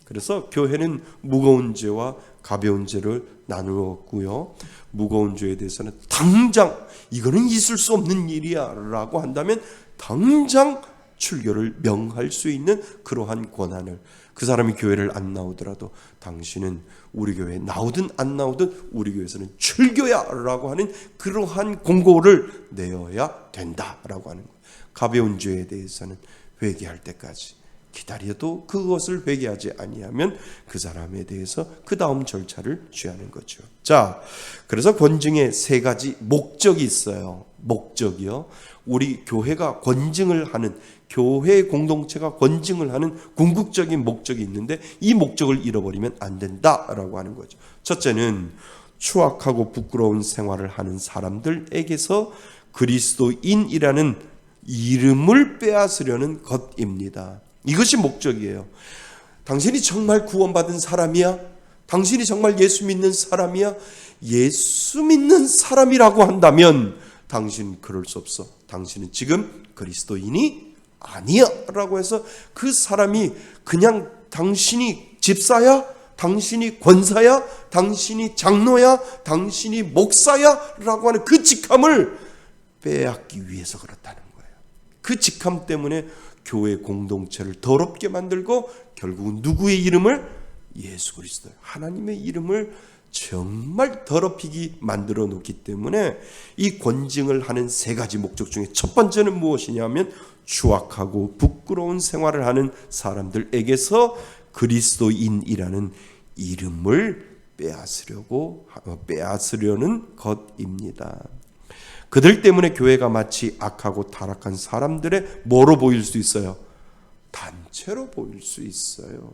그래서 교회는 무거운 죄와 가벼운 죄를 나누었고요. 무거운 죄에 대해서는 당장 이거는 있을 수 없는 일이야 라고 한다면 당장 출교를 명할 수 있는 그러한 권한을, 그 사람이 교회를 안 나오더라도 당신은 우리 교회에 나오든 안 나오든 우리 교회에서는 출교야 라고 하는 그러한 공고를 내어야 된다라고 하는 거예요. 가벼운 죄에 대해서는 회개할 때까지 기다려도 그것을 회개하지 아니하면 그 사람에 대해서 그 다음 절차를 취하는 거죠. 자, 그래서 권징에 세 가지 목적이 있어요. 목적이요. 우리 교회가 권징을 하는, 교회 공동체가 권징을 하는 궁극적인 목적이 있는데 이 목적을 잃어버리면 안 된다라고 하는 거죠. 첫째는 추악하고 부끄러운 생활을 하는 사람들에게서 그리스도인이라는 이름을 빼앗으려는 것입니다. 이것이 목적이에요. 당신이 정말 구원받은 사람이야? 당신이 정말 예수 믿는 사람이야? 예수 믿는 사람이라고 한다면 당신 그럴 수 없어. 당신은 지금 그리스도인이 아니야 라고 해서 그 사람이 그냥 당신이 집사야? 당신이 권사야? 당신이 장로야? 당신이 목사야? 라고 하는 그 직함을 빼앗기 위해서 그렇다는 거예요. 그 직함 때문에 교회 공동체를 더럽게 만들고 결국은 누구의 이름을? 예수 그리스도, 하나님의 이름을 정말 더럽히게 만들어 놓기 때문에 이 권징을 하는 세 가지 목적 중에 첫 번째는 무엇이냐면 추악하고 부끄러운 생활을 하는 사람들에게서 그리스도인이라는 이름을 빼앗으려는 것입니다. 그들 때문에 교회가 마치 악하고 타락한 사람들의 뭐로 보일 수 있어요? 단체로 보일 수 있어요.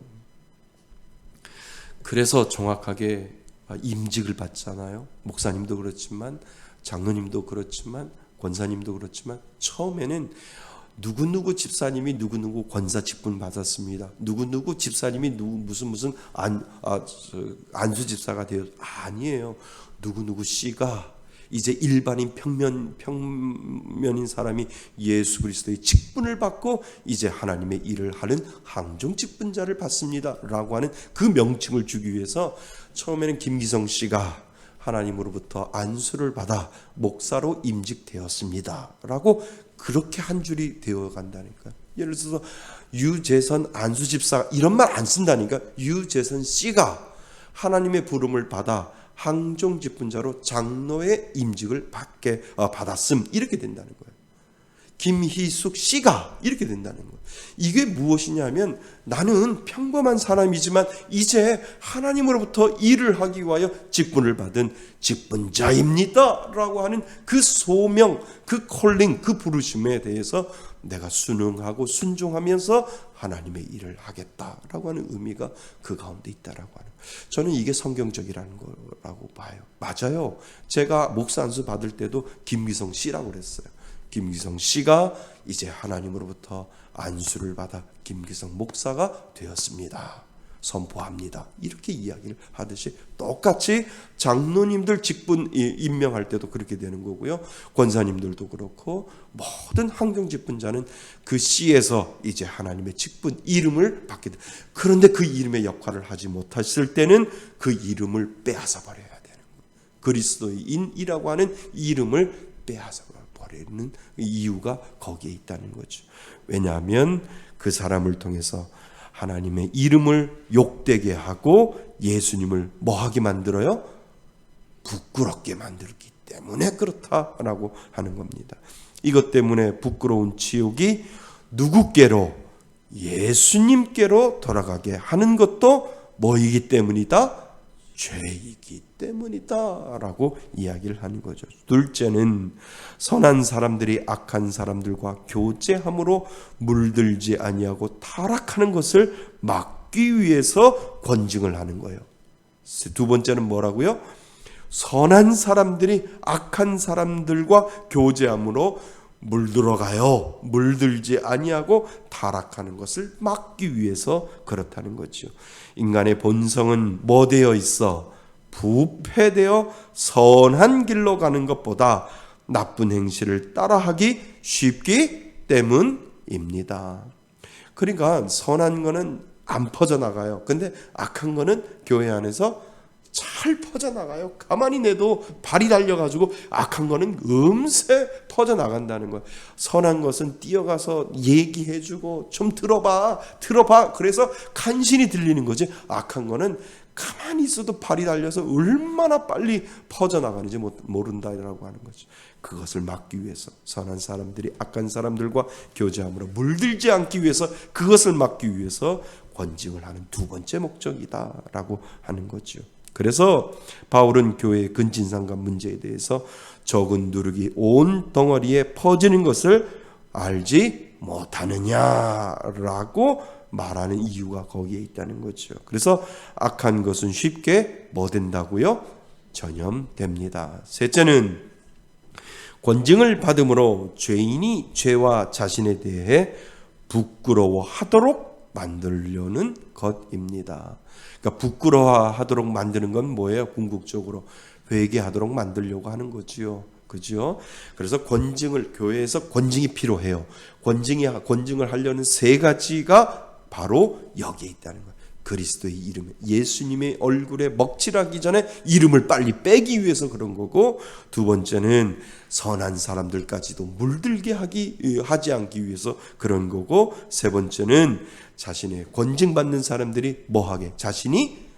그래서 정확하게 임직을 받잖아요. 목사님도 그렇지만 장로님도 그렇지만 권사님도 그렇지만 처음에는 누구누구 집사님이 누구누구 권사 직분 받았습니다. 누구누구 집사님이 무슨 안수 집사가 되어, 아니에요. 누구누구 씨가 이제 일반인 평면인 사람이 예수 그리스도의 직분을 받고 이제 하나님의 일을 하는 항종 직분자를 받습니다 라고 하는 그 명칭을 주기 위해서 처음에는 김기성 씨가 하나님으로부터 안수를 받아 목사로 임직되었습니다 라고 그렇게 한 줄이 되어 간다니까. 예를 들어서 유재선 안수집사 이런 말 안 쓴다니까. 유재선 씨가 하나님의 부름을 받아 항종 직분자로 장로의 임직을 받았음, 이렇게 된다는 거예요. 김희숙 씨가 이렇게 된다는 거예요. 이게 무엇이냐면 나는 평범한 사람이지만 이제 하나님으로부터 일을 하기 위하여 직분을 받은 직분자입니다 라고 하는 그 소명, 그 콜링, 그 부르심에 대해서 내가 순응하고 순종하면서 하나님의 일을 하겠다라고 하는 의미가 그 가운데 있다라고 하는 거예요. 저는 이게 성경적이라는 거라고 봐요. 맞아요. 제가 목사 안수 받을 때도 김기성 씨라고 그랬어요. 김기성 씨가 이제 하나님으로부터 안수를 받아 김기성 목사가 되었습니다. 선포합니다. 이렇게 이야기를 하듯이 똑같이 장로님들 직분 임명할 때도 그렇게 되는 거고요. 권사님들도 그렇고 모든 환경 직분자는 그 씨에서 이제 하나님의 직분 이름을 받게 돼. 그런데 그 이름의 역할을 하지 못했을 때는 그 이름을 빼앗아 버려야 되는 거예요. 그리스도인이라고 하는 이름을 빼앗아 버리는 이유가 거기에 있다는 거죠. 왜냐하면 그 사람을 통해서 하나님의 이름을 욕되게 하고 예수님을 뭐하게 만들어요? 부끄럽게 만들기 때문에 그렇다라고 하는 겁니다. 이것 때문에 부끄러운 지옥이 누구께로? 예수님께로 돌아가게 하는 것도 뭐이기 때문이다? 죄이기 때문이다 라고 이야기를 하는 거죠. 둘째는 선한 사람들이 악한 사람들과 교제함으로 물들지 아니하고 타락하는 것을 막기 위해서 권징을 하는 거예요. 두 번째는 뭐라고요? 선한 사람들이 악한 사람들과 교제함으로 물들어가요. 물들지 아니하고 타락하는 것을 막기 위해서 그렇다는 거죠. 인간의 본성은 뭐 되어 있어? 부패되어 선한 길로 가는 것보다 나쁜 행실을 따라하기 쉽기 때문입니다. 그러니까 선한 거는 안 퍼져나가요. 근데 악한 거는 교회 안에서 잘 퍼져나가요. 가만히 내도 발이 달려가지고 악한 거는 금세 퍼져나간다는 거예요. 선한 것은 뛰어가서 얘기해주고 좀 들어봐. 그래서 간신히 들리는 거지. 악한 거는 가만히 있어도 발이 달려서 얼마나 빨리 퍼져나가는지 모른다라고 하는 거죠. 그것을 막기 위해서 선한 사람들이 악한 사람들과 교제함으로 물들지 않기 위해서 그것을 막기 위해서 권징을 하는 두 번째 목적이다라고 하는 거죠. 그래서 바울은 교회의 근친상간 문제에 대해서 적은 누룩이 온 덩어리에 퍼지는 것을 알지 못하느냐라고 말하는 이유가 거기에 있다는 거죠. 그래서 악한 것은 쉽게 뭐 된다고요? 전염됩니다. 셋째는 권징을 받음으로 죄인이 죄와 자신에 대해 부끄러워하도록 만들려는 것입니다. 그러니까 부끄러워하도록 만드는 건 뭐예요? 궁극적으로 회개하도록 만들려고 하는 거지요. 그죠? 그래서 권징을 교회에서 권징이 필요해요. 권징을 하려는 세 가지가 바로 여기에 있다는 거예요. 그리스도의 이름, 예수님의 얼굴에 먹칠하기 전에 이름을 빨리 빼기 위해서 그런 거고, 두 번째는 선한 사람들까지도 물들게 하지 않기 위해서 그런 거고, 세 번째는 자신의 권징받는 사람들이 뭐하게? 자신이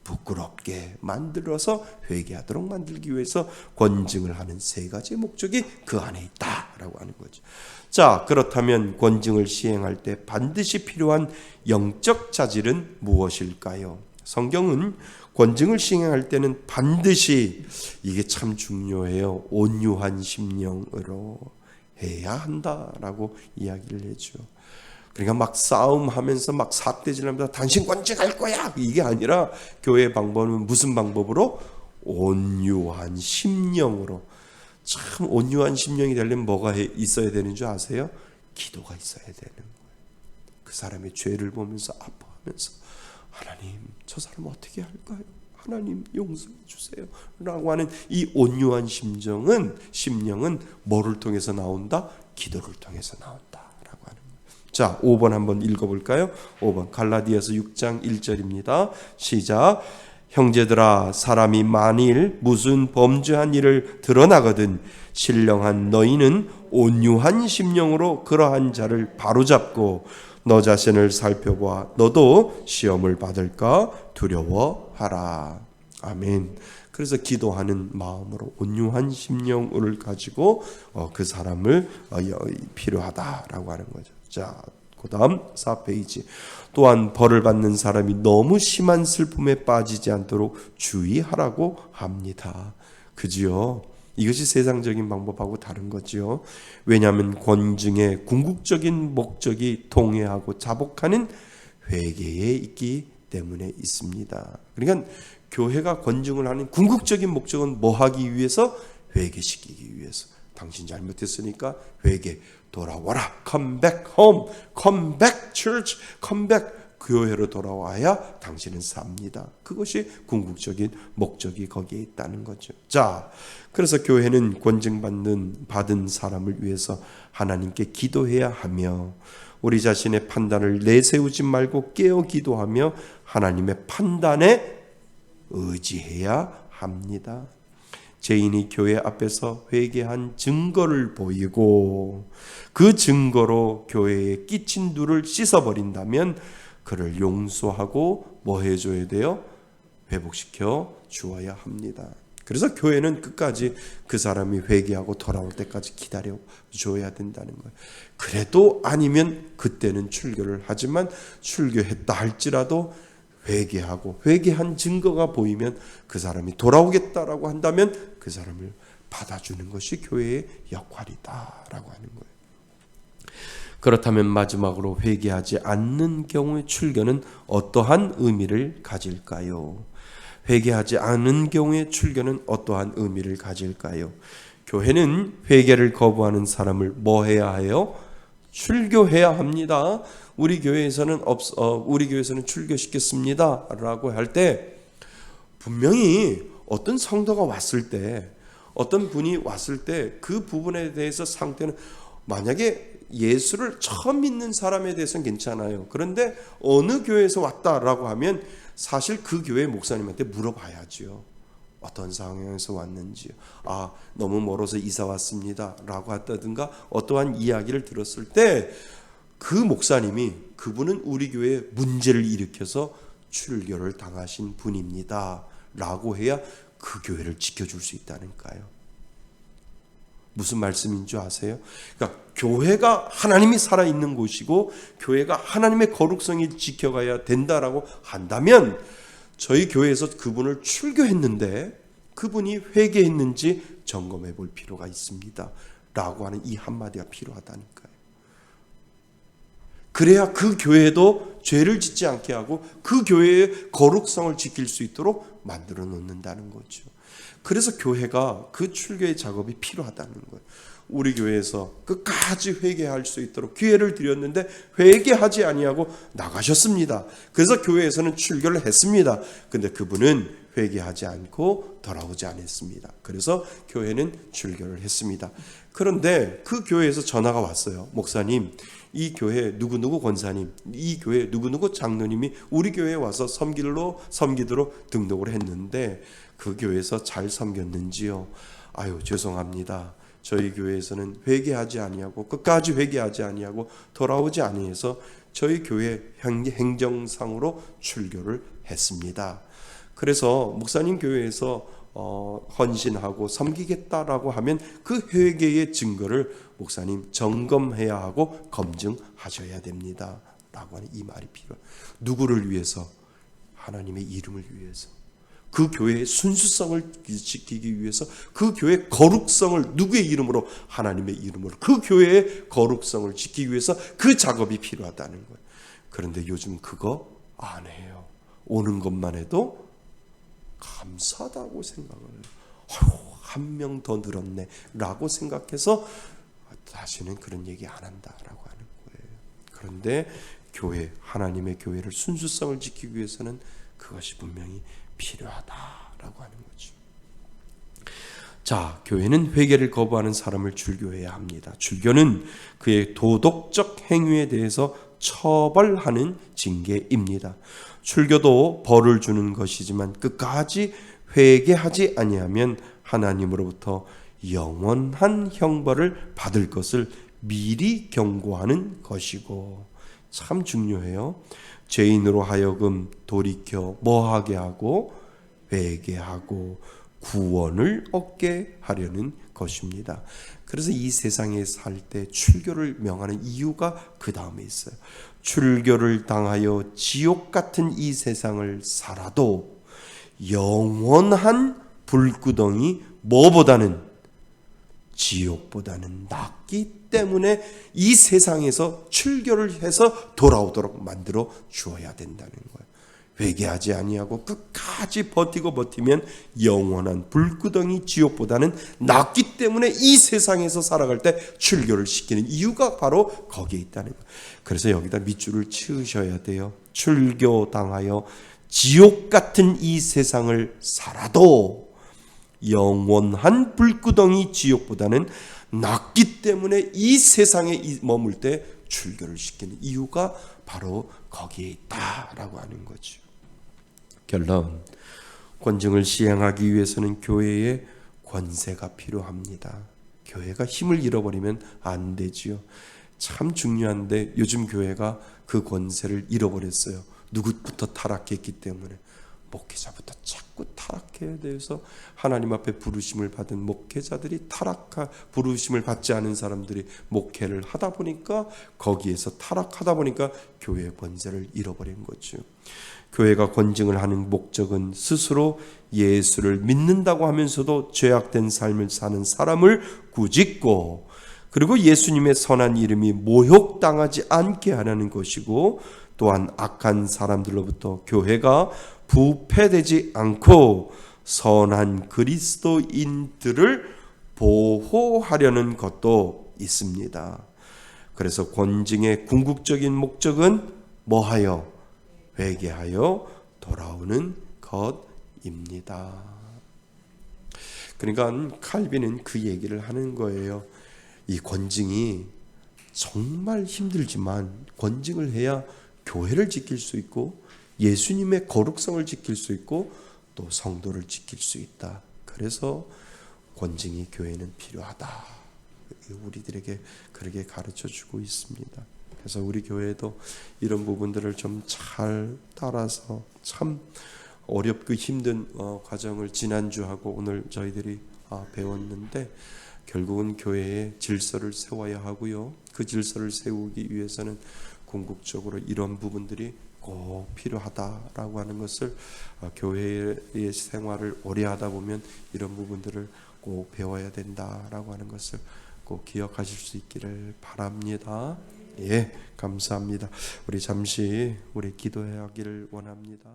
부끄럽게 만들어서 회개하도록 만들기 위해서 권징을 하는 세 가지의 목적이 그 안에 있다라고 하는 거죠. 자, 그렇다면 권징을 시행할 때 반드시 필요한 영적 자질은 무엇일까요? 성경은 권징을 시행할 때는 반드시, 이게 참 중요해요, 온유한 심령으로 해야 한다라고 이야기를 해줘. 그러니까 막 싸움하면서 막 삿대질하면서 당신 권징할 거야, 이게 아니라 교회의 방법은 무슨 방법으로? 온유한 심령으로. 참 온유한 심령이 되려면 뭐가 있어야 되는 줄 아세요? 기도가 있어야 되는 거예요. 그 사람의 죄를 보면서 아파하면서 하나님, 저 사람 어떻게 할까요? 하나님 용서해 주세요 라고 하는 이 온유한 심령은 뭐를 통해서 나온다? 기도를 통해서 나온다 라고 하는 거예요. 자, 5번 한번 읽어볼까요? 5번 갈라디아서 6장 1절입니다. 시작. 형제들아, 사람이 만일 무슨 범죄한 일을 드러나거든 신령한 너희는 온유한 심령으로 그러한 자를 바로잡고 너 자신을 살펴보아 너도 시험을 받을까 두려워하라. 아멘. 그래서 기도하는 마음으로 온유한 심령을 가지고 그 사람을 필요하다라고 하는 거죠. 자, 그 다음 4페이지. 또한 벌을 받는 사람이 너무 심한 슬픔에 빠지지 않도록 주의하라고 합니다. 그지요? 이것이 세상적인 방법하고 다른 거지요. 왜냐하면 권징의 궁극적인 목적이 통회하고 자복하는 회개에 있기 때문에 있습니다. 그러니까 교회가 권징을 하는 궁극적인 목적은 뭐 하기 위해서? 회개시키기 위해서. 당신 잘못했으니까 회개, 돌아와라, come back home, come back church, come back. 교회로 돌아와야 당신은 삽니다. 그것이 궁극적인 목적이 거기에 있다는 거죠. 자, 그래서 교회는 받은 사람을 위해서 하나님께 기도해야 하며 우리 자신의 판단을 내세우지 말고 깨어 기도하며 하나님의 판단에 의지해야 합니다. 죄인이 교회 앞에서 회개한 증거를 보이고 그 증거로 교회에 끼친 누를 씻어버린다면 그를 용서하고 뭐 해줘야 돼요? 회복시켜 주어야 합니다. 그래서 교회는 끝까지 그 사람이 회개하고 돌아올 때까지 기다려 줘야 된다는 거예요. 그래도 아니면 그때는 출교를 하지만 출교했다 할지라도 회개하고 회개한 증거가 보이면 그 사람이 돌아오겠다라고 한다면 그 사람을 받아주는 것이 교회의 역할이다라고 하는 거예요. 그렇다면 마지막으로 회개하지 않는 경우의 출교는 어떠한 의미를 가질까요? 회개하지 않은 경우의 출교는 어떠한 의미를 가질까요? 교회는 회개를 거부하는 사람을 뭐 해야 해요? 출교해야 합니다. 우리 교회에서는 출교시켰습니다라고 할 때 분명히 어떤 성도가 왔을 때 어떤 분이 왔을 때 그 부분에 대해서 상태는 만약에 예수를 처음 믿는 사람에 대해서는 괜찮아요. 그런데 어느 교회에서 왔다라고 하면 사실 그 교회 목사님한테 물어봐야죠. 어떤 상황에서 왔는지. 너무 멀어서 이사 왔습니다 라고 했다든가 어떠한 이야기를 들었을 때 그 목사님이 그분은 우리 교회에 문제를 일으켜서 출교를 당하신 분입니다 라고 해야 그 교회를 지켜줄 수 있다니까요. 무슨 말씀인 줄 아세요? 그러니까 교회가 하나님이 살아있는 곳이고 교회가 하나님의 거룩성이 지켜가야 된다라고 한다면 저희 교회에서 그분을 출교했는데 그분이 회개했는지 점검해 볼 필요가 있습니다 라고 하는 이 한마디가 필요하다니까요. 그래야 그 교회도 죄를 짓지 않게 하고 그 교회의 거룩성을 지킬 수 있도록 만들어 놓는다는 거죠. 그래서 교회가 그 출교의 작업이 필요하다는 거예요. 우리 교회에서 끝까지 회개할 수 있도록 기회를 드렸는데 회개하지 아니하고 나가셨습니다. 그래서 교회에서는 출교를 했습니다. 근데 그분은 회개하지 않고 돌아오지 않았습니다. 그래서 교회는 출교를 했습니다. 그런데 그 교회에서 전화가 왔어요. 목사님, 이 교회 누구누구 권사님, 이 교회 누구누구 장로님이 우리 교회에 와서 섬기도록 등록을 했는데 그 교회에서 잘 섬겼는지요? 죄송합니다. 저희 교회에서는 회개하지 아니하고 끝까지 회개하지 아니하고 돌아오지 아니해서 저희 교회 행정상으로 출교를 했습니다. 그래서 목사님 교회에서 헌신하고 섬기겠다라고 하면 그 회개의 증거를 목사님 점검해야 하고 검증하셔야 됩니다 라고 하는 이 말이 필요해요. 누구를 위해서? 하나님의 이름을 위해서, 그 교회의 순수성을 지키기 위해서, 그 교회의 거룩성을 누구의 이름으로? 하나님의 이름으로 그 교회의 거룩성을 지키기 위해서 그 작업이 필요하다는 거예요. 그런데 요즘 그거 안 해요. 오는 것만 해도 감사하다고 생각을 해요. 한 명 더 늘었네 라고 생각해서 다시는 그런 얘기 안 한다라고 하는 거예요. 그런데 교회, 하나님의 교회를 순수성을 지키기 위해서는 그것이 분명히 필요하다라고 하는 거죠. 자, 교회는 회개를 거부하는 사람을 출교해야 합니다. 출교는 그의 도덕적 행위에 대해서 처벌하는 징계입니다. 출교도 벌을 주는 것이지만 끝까지 회개하지 아니하면 하나님으로부터 영원한 형벌을 받을 것을 미리 경고하는 것이고, 참 중요해요. 죄인으로 하여금 돌이켜 뭐하게 하고 회개하고 구원을 얻게 하려는 것입니다. 그래서 이 세상에 살 때 출교를 명하는 이유가 그 다음에 있어요. 출교를 당하여 지옥 같은 이 세상을 살아도 영원한 불구덩이 뭐보다는 지옥보다는 낫기 때문에 이 세상에서 출교를 해서 돌아오도록 만들어 주어야 된다는 거예요. 회개하지 아니하고 끝까지 버티면 영원한 불구덩이 지옥보다는 낫기 때문에 이 세상에서 살아갈 때 출교를 시키는 이유가 바로 거기에 있다는 거예요. 그래서 여기다 밑줄을 치우셔야 돼요. 출교당하여 지옥 같은 이 세상을 살아도 영원한 불구덩이 지옥보다는 낫기 때문에 이 세상에 머물 때 출교를 시키는 이유가 바로 거기에 있다라고 하는 거죠. 결론, 권징을 시행하기 위해서는 교회의 권세가 필요합니다. 교회가 힘을 잃어버리면 안 되지요. 참 중요한데 요즘 교회가 그 권세를 잃어버렸어요. 누구부터 타락했기 때문에. 목회자부터 자꾸 타락해야 돼서 하나님 앞에 부르심을 받은 목회자들이 부르심을 받지 않은 사람들이 목회를 하다 보니까 거기에서 타락하다 보니까 교회의 권세를 잃어버린 거죠. 교회가 권징을 하는 목적은 스스로 예수를 믿는다고 하면서도 죄악된 삶을 사는 사람을 꾸짖고, 그리고 예수님의 선한 이름이 모욕당하지 않게 하려는 것이고, 또한 악한 사람들로부터 교회가 부패되지 않고 선한 그리스도인들을 보호하려는 것도 있습니다. 그래서 권징의 궁극적인 목적은 뭐하여? 회개하여 돌아오는 것입니다. 그러니까 칼빈은 그 얘기를 하는 거예요. 이 권징이 정말 힘들지만 권징을 해야 교회를 지킬 수 있고 예수님의 거룩성을 지킬 수 있고 또 성도를 지킬 수 있다. 그래서 권징이 교회는 필요하다. 우리들에게 그렇게 가르쳐주고 있습니다. 그래서 우리 교회도 이런 부분들을 좀 잘 따라서, 참 어렵고 힘든 과정을 지난주하고 오늘 저희들이 배웠는데, 결국은 교회에 질서를 세워야 하고요. 그 질서를 세우기 위해서는 궁극적으로 이런 부분들이 꼭 필요하다라고 하는 것을, 교회의 생활을 오래 하다 보면 이런 부분들을 꼭 배워야 된다라고 하는 것을 꼭 기억하실 수 있기를 바랍니다. 예, 감사합니다. 우리 잠시 기도하기를 원합니다.